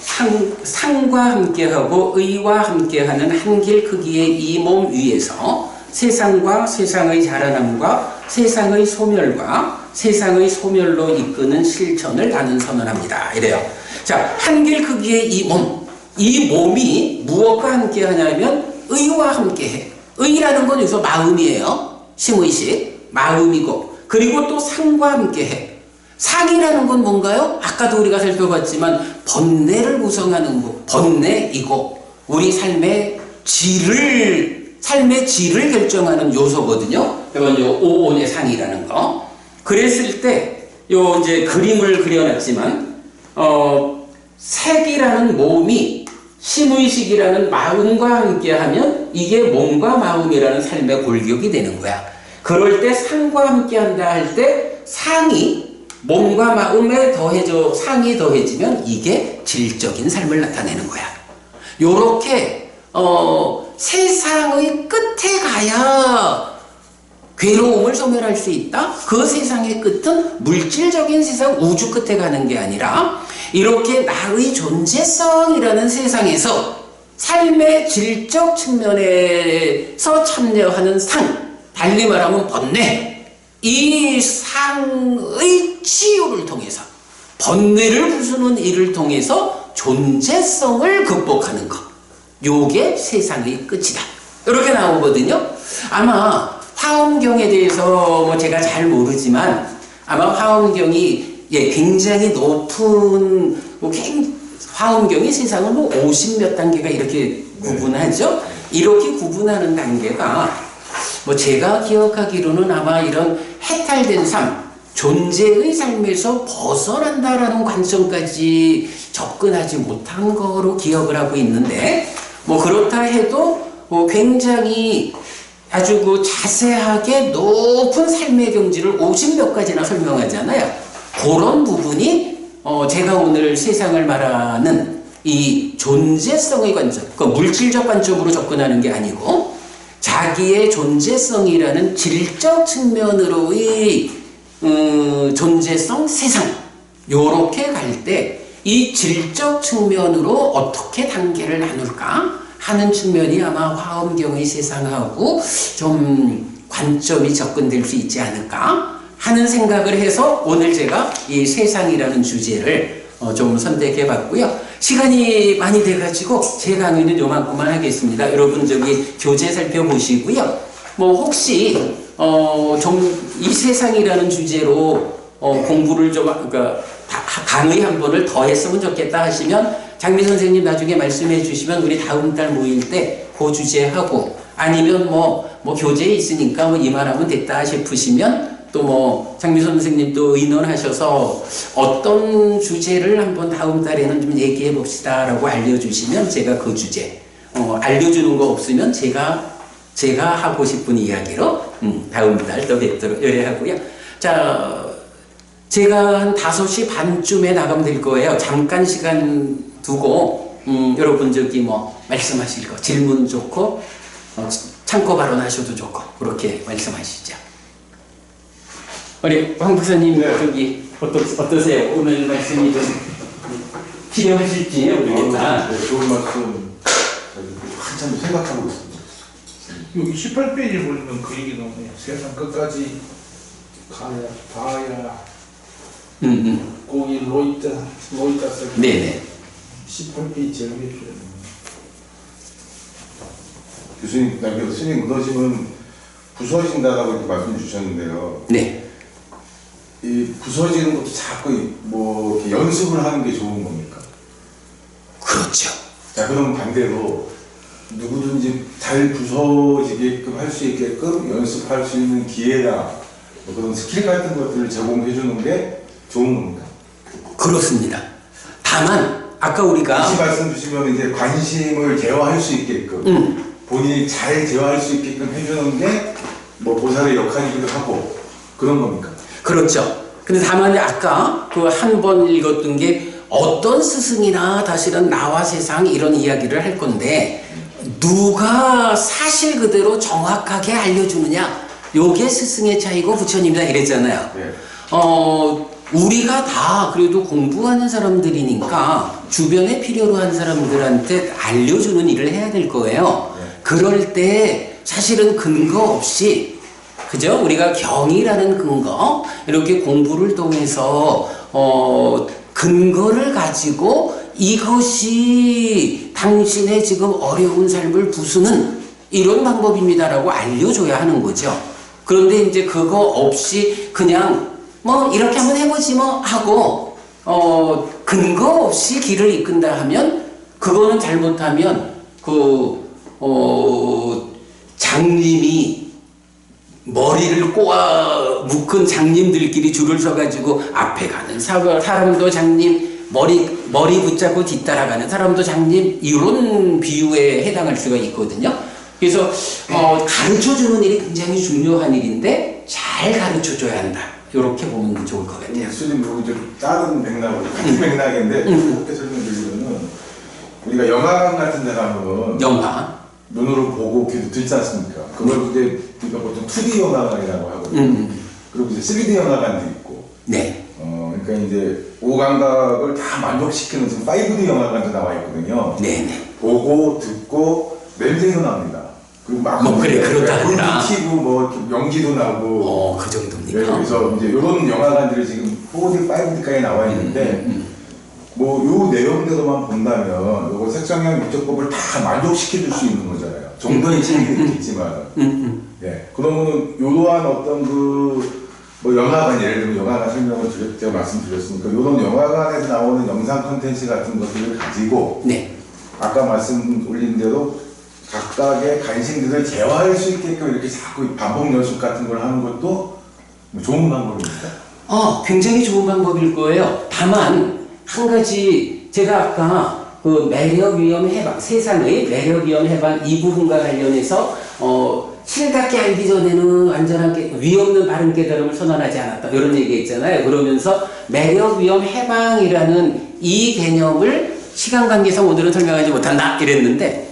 상과 함께하고 의와 함께하는 한길 크기의 이 몸 위에서 세상과 세상의 자라남과 세상의 소멸과 세상의 소멸로 이끄는 실천을 나는 선언합니다. 이래요. 자, 한길 크기의 이 몸. 이 몸이 무엇과 함께하냐면 의와 함께해. 의라는 건 여기서 마음이에요. 심의식. 마음이고. 그리고 또 상과 함께해. 상이라는 건 뭔가요? 아까도 우리가 살펴봤지만 번뇌를 구성하는 것, 번뇌이고 우리 삶의 질을 결정하는 요소거든요. 이건 요 오온의 상이라는 거. 그랬을 때 요 이제 그림을 그려놨지만 색이라는 몸이 심의식이라는 마음과 함께하면 이게 몸과 마음이라는 삶의 골격이 되는 거야. 그럴 때 상과 함께한다 할 때 상이 몸과 마음에 상이 더해지면 이게 질적인 삶을 나타내는 거야. 요렇게 세상의 끝에 가야 괴로움을 소멸할 수 있다. 그 세상의 끝은 물질적인 세상 우주 끝에 가는 게 아니라 이렇게 나의 존재성이라는 세상에서 삶의 질적 측면에서 참여하는 상, 달리 말하면 번뇌, 이 상의 치유를 통해서 번뇌를 부수는 일을 통해서 존재성을 극복하는 것. 요게 세상의 끝이다. 이렇게 나오거든요. 아마 화엄경에 대해서 뭐 제가 잘 모르지만 아마 화엄경이 굉장히 높은 화엄경이 세상을 뭐 50몇 단계가 이렇게 구분하죠. 이렇게 구분하는 단계가 뭐 제가 기억하기로는 아마 이런 해탈된 삶, 존재의 삶에서 벗어난다라는 관점까지 접근하지 못한 거로 기억을 하고 있는데 뭐 그렇다 해도 뭐 굉장히 아주 그 자세하게 높은 삶의 경지를 50몇 가지나 설명하잖아요. 그런 부분이 제가 오늘 세상을 말하는 이 존재성의 관점, 그 물질적 관점으로 접근하는 게 아니고 자기의 존재성이라는 질적 측면으로의 존재성 세상 요렇게 갈 때 이 질적 측면으로 어떻게 단계를 나눌까 하는 측면이 아마 화엄경의 세상하고 좀 관점이 접근될 수 있지 않을까 하는 생각을 해서 오늘 제가 이 세상이라는 주제를 좀 선택해 봤고요. 시간이 많이 돼가지고 제 강의는 요만큼만 하겠습니다. 여러분 저기 교재 살펴보시고요. 뭐 혹시 좀 이 세상이라는 주제로 공부를 좀 그러니까 강의 한 번을 더 했으면 좋겠다 하시면 장미 선생님 나중에 말씀해 주시면 우리 다음 달 모일 때 그 주제 하고 아니면 뭐 교재에 있으니까 뭐 이만하면 됐다 싶으시면 또 뭐 장미 선생님 또 의논하셔서 어떤 주제를 한번 다음 달에는 좀 얘기해 봅시다 라고 알려주시면 제가 그 주제 알려주는 거 없으면 제가 하고 싶은 이야기로 다음 달 또 뵙도록 의뢰하고요. 자, 제가 한 5시 반쯤에 나가면 될 거예요. 잠깐 시간 두고 여러분 저기 뭐 말씀하실 거 질문 좋고 참고 발언하셔도 좋고 그렇게 말씀하시죠. 우리 황 박사님 저기 어떠세요? 오늘 말씀이 좀 필요하실지 모르겠다. 네, 좋은 말씀 한참 생각하고 있습니다. 여기 18페이지 보시면 그 얘기 나오네요. 세상 끝까지 봐야 거기 로이타스 네네. 18페이지 제일 위에 표현. 교수님, 스님 무너지면 부서진다라고 이렇게 말씀 주셨는데요. 네. 이 부서지는 것도 자꾸 뭐 이렇게 연습을 하는 게 좋은 겁니까? 그렇죠. 자, 그럼 반대로 누구든지 잘 부서지게끔 할 수 있게끔 연습할 수 있는 기회나 뭐 그런 스킬 같은 것들을 제공해 주는 게 좋은 겁니까? 그렇습니다. 다만 아까 우리가 다시 말씀 주시면 이제 관심을 제어할 수 있게끔 본인이 잘 제어할 수 있게끔 해주는 게 뭐 보살의 역할이기도 하고 그런 겁니까? 그렇죠. 근데 다만 아까 그 한 번 읽었던 게 어떤 스승이나 다시는 나와 세상 이런 이야기를 할 건데 누가 사실 그대로 정확하게 알려주느냐 요게 스승의 차이고 부처님이다 이랬잖아요. 네. 우리가 다 그래도 공부하는 사람들이니까 주변에 필요로 한 사람들한테 알려주는 일을 해야 될 거예요. 네. 그럴 때 사실은 근거 없이 그죠? 우리가 경이라는 근거 이렇게 공부를 통해서 근거를 가지고 이것이 당신의 지금 어려운 삶을 부수는 이런 방법입니다라고 알려줘야 하는 거죠. 그런데 이제 그거 없이 그냥 뭐 이렇게 한번 해보지 뭐 하고 근거 없이 길을 이끈다 하면 그거는 잘못하면 장님이 머리를 꼬아 묶은 장님들끼리 줄을 서가지고 앞에 가는 사람도 장님, 머리 붙잡고 뒤따라가는 사람도 장님 이런 비유에 해당할 수가 있거든요. 그래서 가르쳐주는 일이 굉장히 중요한 일인데 잘 가르쳐줘야 한다. 이렇게 보면 좋을 것 같아요. 수님 뭐 이제 다른 맥락으로 같은 맥락인데 그렇게 설명드리면은 우리가 영화관 같은 데 가면은 영화 눈으로 보고 귀로 듣지 않습니까? 그걸 이제 우리가 보통 2D 영화관이라고 하거든요. 그리고 이제 3D 영화관도 있고. 네. 그러니까 이제 오감각을 다 만족시키는 지금 5D 영화관도 나와 있거든요. 네네. 보고 듣고 냄새도 납니다. 그리고 막 그래 그렇다 하더라. 불 튀고 뭐 연기도 나고. 그 정도입니까? 네, 그래서 이제 이런 영화관들이 지금 4D, 5D까지 나와 있는데 뭐 요 내용대로만 본다면 요거 색성형 미적법을 다 만족시켜 줄 수 있는 거잖아요. 정도의 차이는 있겠지만. 예. 그러면은 요러한 어떤 뭐 영화관 예를 들면 영화관 설명을 제가 말씀드렸으니까 요런 영화관에서 나오는 영상 콘텐츠 같은 것들을 가지고 네. 아까 말씀 올린 대로 각각의 관심들을 제어할 수 있게끔 이렇게 자꾸 반복 연습 같은 걸 하는 것도 좋은 방법입니다. 굉장히 좋은 방법일 거예요. 다만 한 가지 제가 아까 그 매력 위험 해방 세상의 매력 위험 해방 이 부분과 관련해서 실답게 알기 전에는 완전하게 위없는 바른 깨달음을 선언하지 않았다 이런 얘기 있잖아요. 그러면서 매력 위험 해방이라는 이 개념을 시간 관계상 오늘은 설명하지 못한다 이랬는데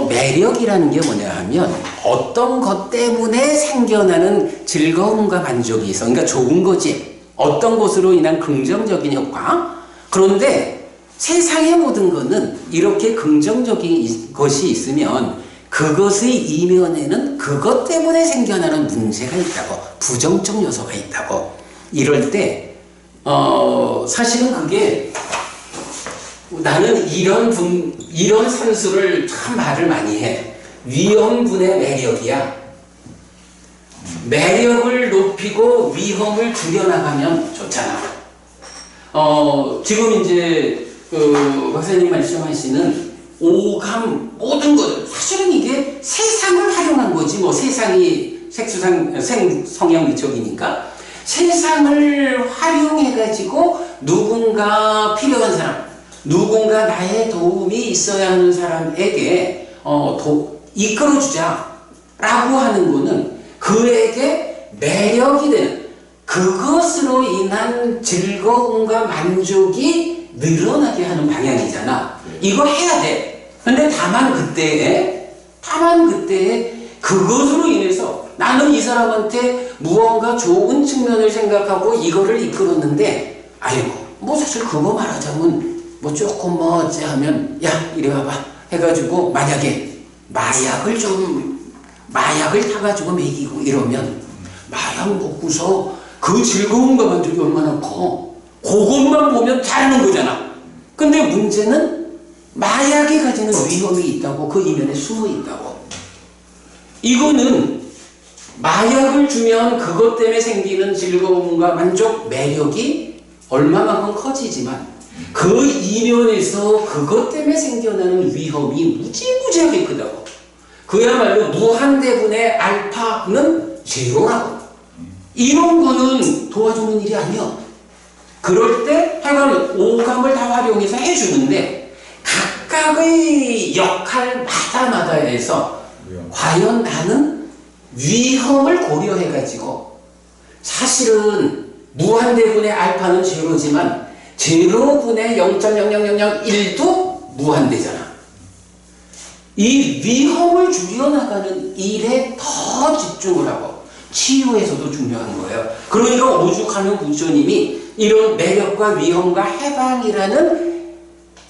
매력이라는 게 뭐냐 하면 어떤 것 때문에 생겨나는 즐거움과 만족이 있어. 그러니까 좋은 거지. 어떤 것으로 인한 긍정적인 효과. 그런데 세상의 모든 것은 이렇게 긍정적인 것이 있으면 그것의 이면에는 그것 때문에 생겨나는 문제가 있다고. 부정적 요소가 있다고. 이럴 때 사실은 그게 나는 이런 산수를 참 말을 많이 해. 위험분의 매력이야. 매력을 높이고 위험을 줄여나가면 좋잖아. 지금 이제 박사님 말씀하시는 오감 모든 것 사실은 이게 세상을 활용한 거지 뭐 세상이 생성형 미적이니까 세상을 활용해 가지고 누군가 필요한 사람 누군가 나의 도움이 있어야 하는 사람에게 이끌어주자 라고 하는 거는 그에게 매력이 되는 그것으로 인한 즐거움과 만족이 늘어나게 하는 방향이잖아. 이거 해야 돼. 근데 다만 그때에 그것으로 인해서 나는 이 사람한테 무언가 좋은 측면을 생각하고 이거를 이끌었는데 아이고 뭐 사실 그거 말하자면 뭐 조금 뭐 어째 하면 야 이리 와봐 해가지고 만약에 마약을 타가지고 먹이고 이러면 마약 먹고서 그 즐거움과 만족이 얼마나 커. 그것만 보면 잘하는 거잖아. 근데 문제는 마약이 가지는 위험이 있다고 그 이면에 숨어 있다고. 이거는 마약을 주면 그것 때문에 생기는 즐거움과 만족, 매력이 얼마만큼 커지지만 그 이면에서 그것 때문에 생겨나는 위험이 무지무지하게 크다고. 그야말로 무한대분의 알파는 제로라고. 이런 거는 도와주는 일이 아니야. 그럴 때 하여간 오감을 다 활용해서 해주는데 각각의 역할마다에서 과연 나는 위험을 고려해가지고 사실은 무한대분의 알파는 제로지만 제로분의 0.00001도 무한대잖아. 이 위험을 줄여나가는 일에 더 집중을 하고 치유에서도 중요한 거예요. 그러니까 오죽하면 부처님이 이런 매력과 위험과 해방이라는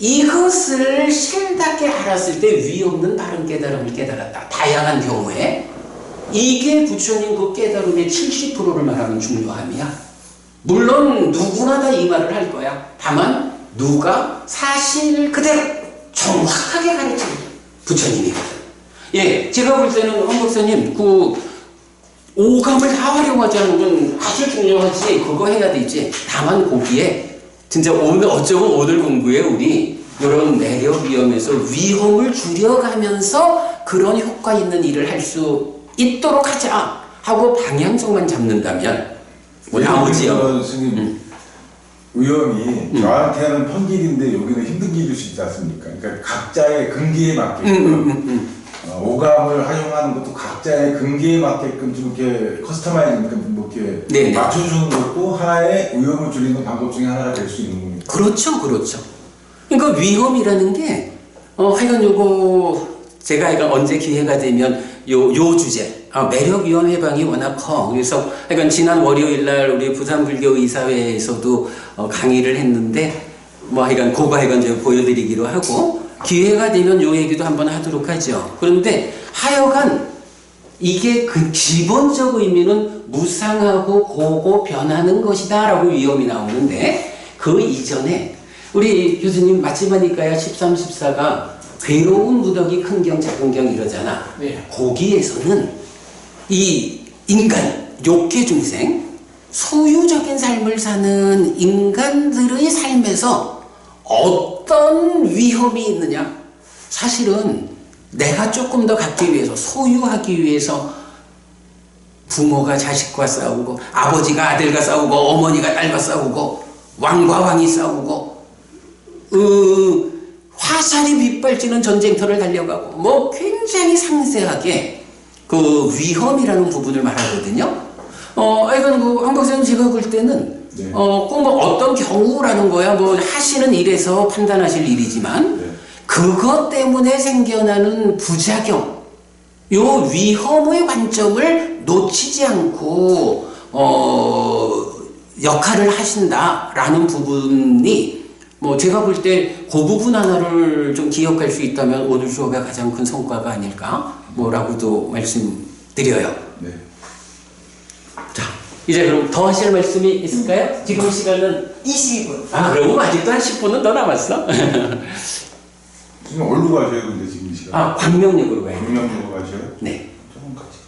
이것을 실답게 알았을 때 위 없는 바른 깨달음을 깨달았다. 다양한 경우에 이게 부처님 그 깨달음의 70%를 말하는 중요함이야. 물론 누구나 다 이 말을 할 거야. 다만 누가 사실 그대로 정확하게 가르치는 부처님이거든. 예, 제가 볼 때는 황 박사님 그 오감을 다 활용하지 않는 건 아주 중요하지. 그거 해야 되지. 다만 거기에 진짜 오늘 어쩌면 오늘 공부에 우리 이런 매력 위험에서 위험을 줄여가면서 그런 효과 있는 일을 할 수 있도록 하자 하고 방향성만 잡는다면 뭐 나머지요. 스님 위험이 저한테는 편길인데 여기는 힘든 길일 수 있지 않습니까? 그러니까 각자의 근기에 맞게끔 오감을 활용하는 것도 각자의 근기에 맞게끔 좀 이렇게 커스터마이징, 뭐 이렇게 네네. 맞춰주는 것도 하나의 위험을 줄이는 방법 중에 하나가 될 수 있는 겁니다. 그렇죠, 그렇죠. 그러니까 위험이라는 게 하여간 요거 제가 이거 언제 기회가 되면 요 주제 매력 위험 해방이 워낙 커. 그래서 하여간 지난 월요일 날 우리 부산 불교 의사회에서도 강의를 했는데 뭐 하여간 그거 하여간 제가 보여드리기로 하고 기회가 되면 요 얘기도 한번 하도록 하죠. 그런데 하여간 이게 그 기본적 의미는 무상하고 고고 변하는 것이다 라고 위험이 나오는데 그 이전에 우리 교수님 마지막이니까요 13, 14가 괴로운 무더기 큰 경 작은 경 이러잖아. 네. 거기에서는 이 인간 욕계 중생 소유적인 삶을 사는 인간들의 삶에서 어떤 위험이 있느냐? 사실은 내가 조금 더 갖기 위해서 소유하기 위해서 부모가 자식과 싸우고 아버지가 아들과 싸우고 어머니가 딸과 싸우고 왕과 왕이 싸우고 화살이 빗발치는 전쟁터를 달려가고 뭐 굉장히 상세하게 그 위험이라는 부분을 말하거든요. 이건 그 황 박사님 제가 볼 때는 네. 꼭 뭐 어떤 경우라는 거야 뭐 하시는 일에서 판단하실 일이지만 네. 그것 때문에 생겨나는 부작용 요 위험의 관점을 놓치지 않고 역할을 하신다라는 부분이 뭐 제가 볼 때 그 부분 하나를 좀 기억할 수 있다면 오늘 수업의 가장 큰 성과가 아닐까 뭐라고도 말씀드려요. 네. 자 이제 그럼 더 하실 말씀이 있을까요? 지금 시간은 22분. 그러면 아직도 한 10분은 더 남았어. 지금 어디로 가셔요? 근데 지금 이 시간? 광명역으로 가요. 광명으로 가셔요? 네. 조금 같이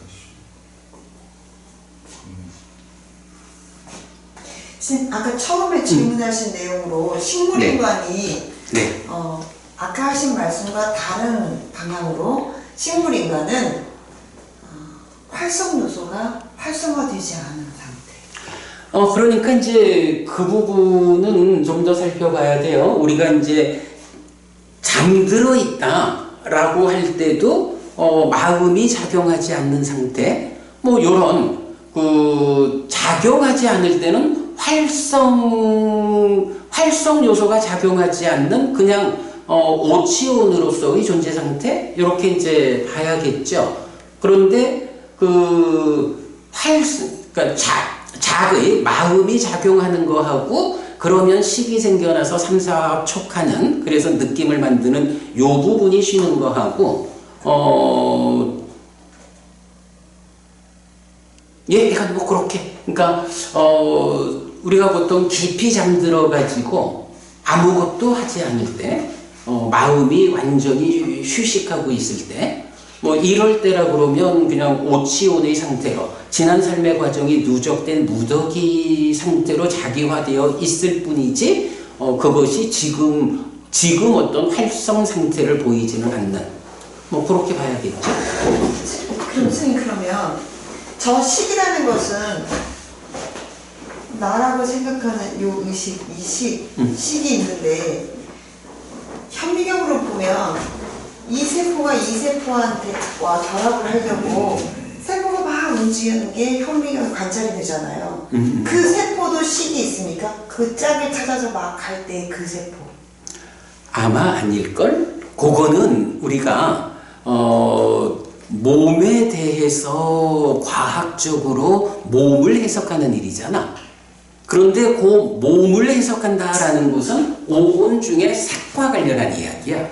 가시죠. 아까 처음에 질문하신 내용으로 식물인간이 네. 아까 하신 말씀과 다른 방향으로 식물인간은 활성 요소가 활성화되지 않은 상태. 그러니까 이제 그 부분은 좀 더 살펴봐야 돼요. 우리가 이제 잠들어 있다라고 할 때도 마음이 작용하지 않는 상태, 뭐 요런 그 작용하지 않을 때는 활성 요소가 작용하지 않는 그냥 오치온으로서의 존재 상태 이렇게 이제 봐야겠죠. 그런데 그러니까 작의 마음이 작용하는 거하고 그러면 식이 생겨나서 삼사촉하는 그래서 느낌을 만드는 요 부분이 쉬는 거하고 약간 뭐 그렇게 그러니까 우리가 보통 깊이 잠들어 가지고 아무것도 하지 않을 때 마음이 완전히 휴식하고 있을 때 뭐 이럴 때라 그러면 그냥 오치온의 상태로 지난 삶의 과정이 누적된 무더기 상태로 자기화되어 있을 뿐이지 그것이 지금 어떤 활성 상태를 보이지는 않는 뭐 그렇게 봐야겠죠. 그럼 선생님 그러면 저 식이라는 것은 나라고 생각하는 요 의식, 식이 있는데 현미경으로 보면 이 세포가 이 세포한테 결합을 하려고 세포가 막 움직이는 게 현미경 관찰이 되잖아요. 그 세포도 식이 있습니까? 그 짝을 찾아서 막 갈 때 그 세포. 아마 아닐걸? 그거는 우리가 몸에 대해서 과학적으로 몸을 해석하는 일이잖아. 그런데 그 몸을 해석한다라는 것은 오온 중에 색과 관련한 이야기야.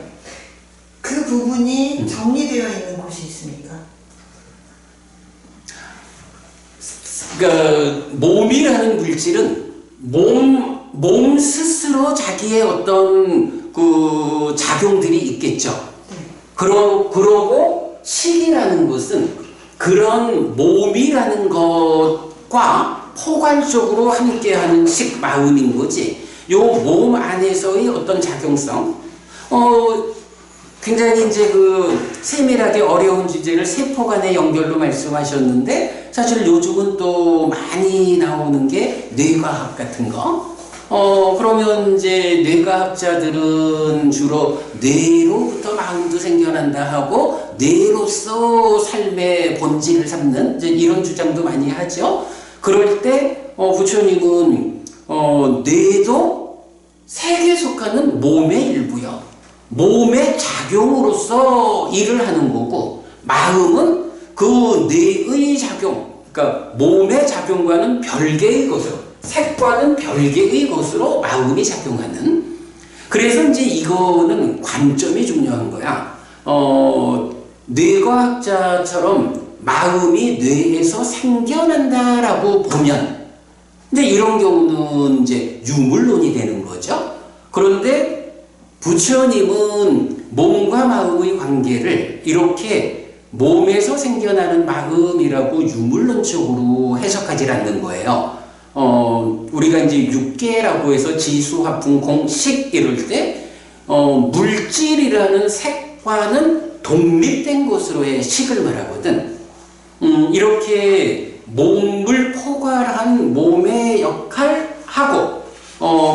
그 부분이 정리되어 있는 곳이 있습니까? 그러니까 몸이라는 물질은 몸 스스로 자기의 어떤 그 작용들이 있겠죠. 그러고 식이라는 것은 그런 몸이라는 것과 포괄적으로 함께하는 식 마음인 거지. 요 몸 안에서의 어떤 작용성, 굉장히 이제 그 세밀하게 어려운 주제를 세포 간의 연결로 말씀하셨는데, 사실 요즘은 또 많이 나오는 게 뇌과학 같은 거. 그러면 이제 뇌과학자들은 주로 뇌로부터 마음도 생겨난다 하고, 뇌로서 삶의 본질을 삼는 이제 이런 주장도 많이 하죠. 그럴 때, 부처님은, 뇌도 색에 속하는 몸의 일부요. 몸의 작용으로서 일을 하는 거고, 마음은 그 뇌의 작용, 그러니까 몸의 작용과는 별개의 것으로, 색과는 별개의 것으로 마음이 작용하는. 그래서 이제 이거는 관점이 중요한 거야. 뇌과학자처럼 마음이 뇌에서 생겨난다라고 보면, 근데 이런 경우는 이제 유물론이 되는 거죠. 그런데 부처님은 몸과 마음의 관계를 이렇게 몸에서 생겨나는 마음이라고 유물론적으로 해석하지 않는 거예요. 우리가 이제 육계라고 해서 지수화풍 공식 이럴 때, 물질이라는 색과는 독립된 것으로의 식을 말하거든. 이렇게 몸을 포괄한 몸의 역할하고,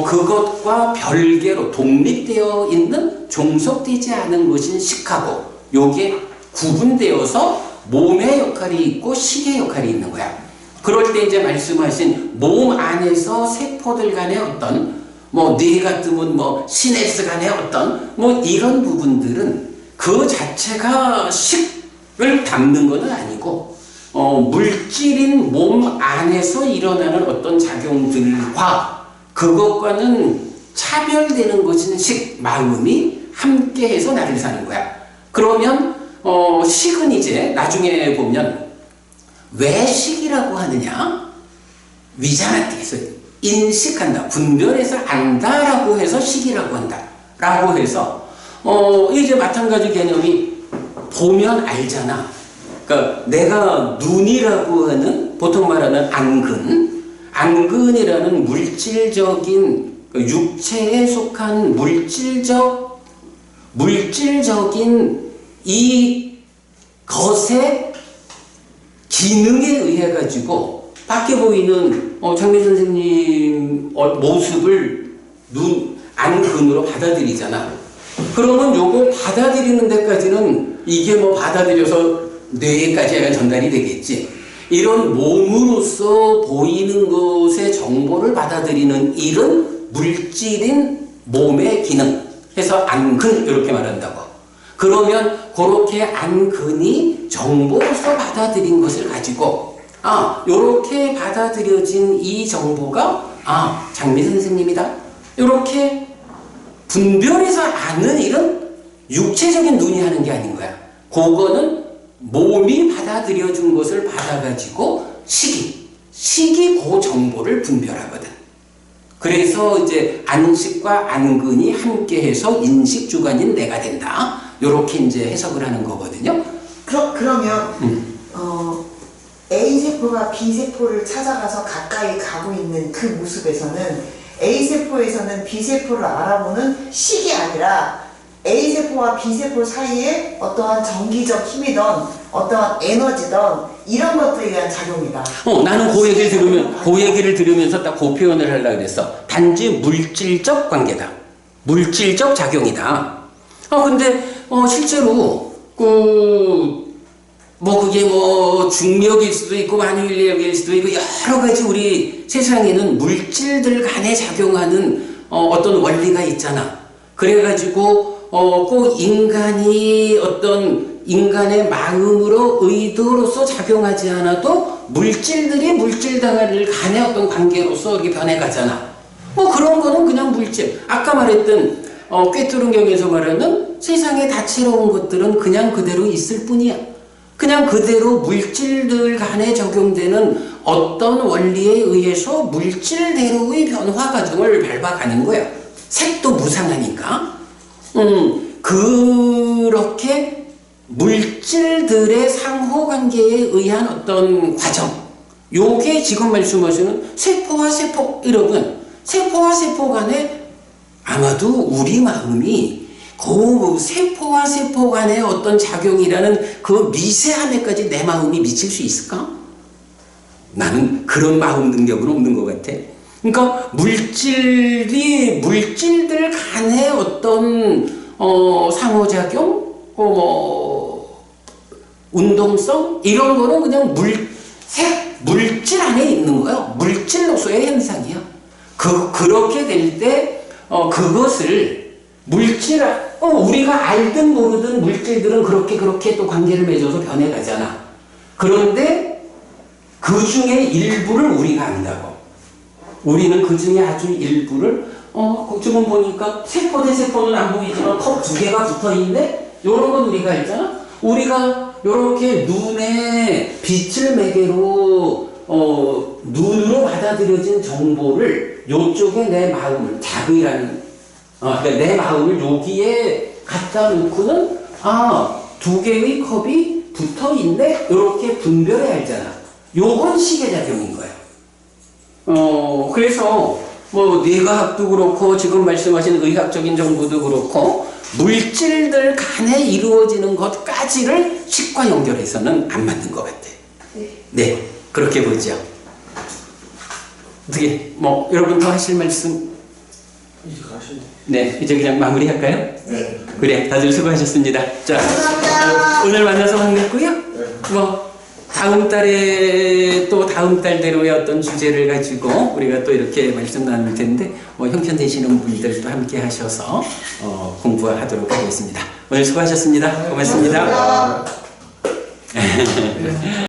그것과 별개로 독립되어 있는 종속되지 않은 것인 식하고, 요게 구분되어서 몸의 역할이 있고 식의 역할이 있는 거야. 그럴 때 이제 말씀하신 몸 안에서 세포들 간의 어떤 뇌 같으면 시냅스 간의 어떤 이런 부분들은 그 자체가 식을 담는 것은 아니고, 물질인 몸 안에서 일어나는 어떤 작용들과 그것과는 차별되는 것인 식, 마음이 함께해서 나를 사는 거야. 그러면 식은 이제 나중에 보면 왜 식이라고 하느냐? 위자나티에서 인식한다, 분별해서 안다라고 해서 식이라고 한다 라고 해서 이제 마찬가지 개념이 보면 알잖아. 그러니까 내가 눈이라고 하는 보통 말하는 안근이라는 물질적인 육체에 속한 물질적인 이 것의 기능에 의해 가지고 밖에 보이는 장미 선생님 모습을 안근으로 받아들이잖아. 그러면 요거 받아들이는 데까지는 이게 받아들여서 뇌에까지 전달이 되겠지. 이런 몸으로서 보이는 것의 정보를 받아들이는 일은 물질인 몸의 기능 해서 안근 이렇게 말한다고. 그러면 그렇게 안근이 정보로서 받아들인 것을 가지고 요렇게 받아들여진 이 정보가 장미 선생님이다. 요렇게 분별해서 아는 일은 육체적인 눈이 하는 게 아닌 거야. 그거는 몸이 받아들여준 것을 받아가지고 식이 그 정보를 분별하거든. 그래서 이제 안식과 안근이 함께해서 인식주관인 내가 된다. 요렇게 이제 해석을 하는 거거든요. 그러면 A세포가 B세포를 찾아가서 가까이 가고 있는 그 모습에서는 A세포에서는 B세포를 알아보는 식이 아니라 A세포와 B세포 사이에 어떠한 정기적 힘이든 어떠한 에너지든 이런 것들에 대한 작용이다. 나는 그 얘기를 들으면서 딱 그 표현을 하려고 그랬어. 단지 물질적 관계다. 물질적 작용이다. 근데 실제로 뭐 그게 뭐 중력일 수도 있고 만유인력일 수도 있고 여러 가지 우리 세상에는 물질들 간에 작용하는 어떤 원리가 있잖아. 그래가지고 꼭 인간이 어떤 인간의 마음으로 의도로서 작용하지 않아도 물질들이 물질 간의 어떤 관계로서 이렇게 변해가잖아. 뭐 그런 거는 그냥 물질. 아까 말했던 꿰뚫은경에서 말하는 세상에 다채로운 것들은 그냥 그대로 있을 뿐이야. 그냥 그대로 물질들 간에 적용되는 어떤 원리에 의해서 물질대로의 변화 과정을 밟아가는 거야. 색도 무상하니까. 그렇게 물질들의 상호관계에 의한 어떤 과정, 요게 지금 말씀하시는 세포와 세포, 여러분, 세포와 세포 간에 아마도 우리 마음이 그 세포와 세포 간의 어떤 작용이라는 그 미세함에까지 내 마음이 미칠 수 있을까? 나는 그런 마음 능력은 없는 것 같아. 그러니까 물질들 간의 어떤 상호작용, 운동성 이런 거는 그냥 물질 안에 있는 거예요. 물질로서의 현상이야. 그렇게 될 때 그것을 우리가 알든 모르든 물질들은 그렇게 또 관계를 맺어서 변해가잖아. 그런데 그 중에 일부를 우리가 안다고. 우리는 그 중에 아주 일부를 지금 보니까 세포 대 세포는 안 보이지만 컵 두 개가 붙어있는데 요런 건 우리가 알잖아. 우리가 요렇게 눈에 빛을 매개로 눈으로 받아들여진 정보를 요쪽에 내 마음을 자의라는 그러니까 내 마음을 여기에 갖다 놓고는 두 개의 컵이 붙어있네 요렇게 분별해야 알잖아. 요건 시계작용인 거야. 그래서 뭐 뇌과학도 그렇고 지금 말씀하신 의학적인 정보도 그렇고 물질들 간에 이루어지는 것까지를 식과 연결해서는 안 맞는 것 같아. 네, 그렇게 보죠. 어떻게 뭐 여러분 더 하실 말씀? 이제 가시죠. 네, 이제 그냥 마무리할까요? 네. 그래, 다들 수고하셨습니다. 자, 감사합니다. 오늘 만나서 반갑고요. 뭐 다음 달에 또 다음 달대로의 어떤 주제를 가지고 우리가 또 이렇게 말씀 나눌 텐데 뭐 형편되시는 분들도 함께 하셔서 공부하도록 하겠습니다. 오늘 수고하셨습니다. 고맙습니다. 감사합니다.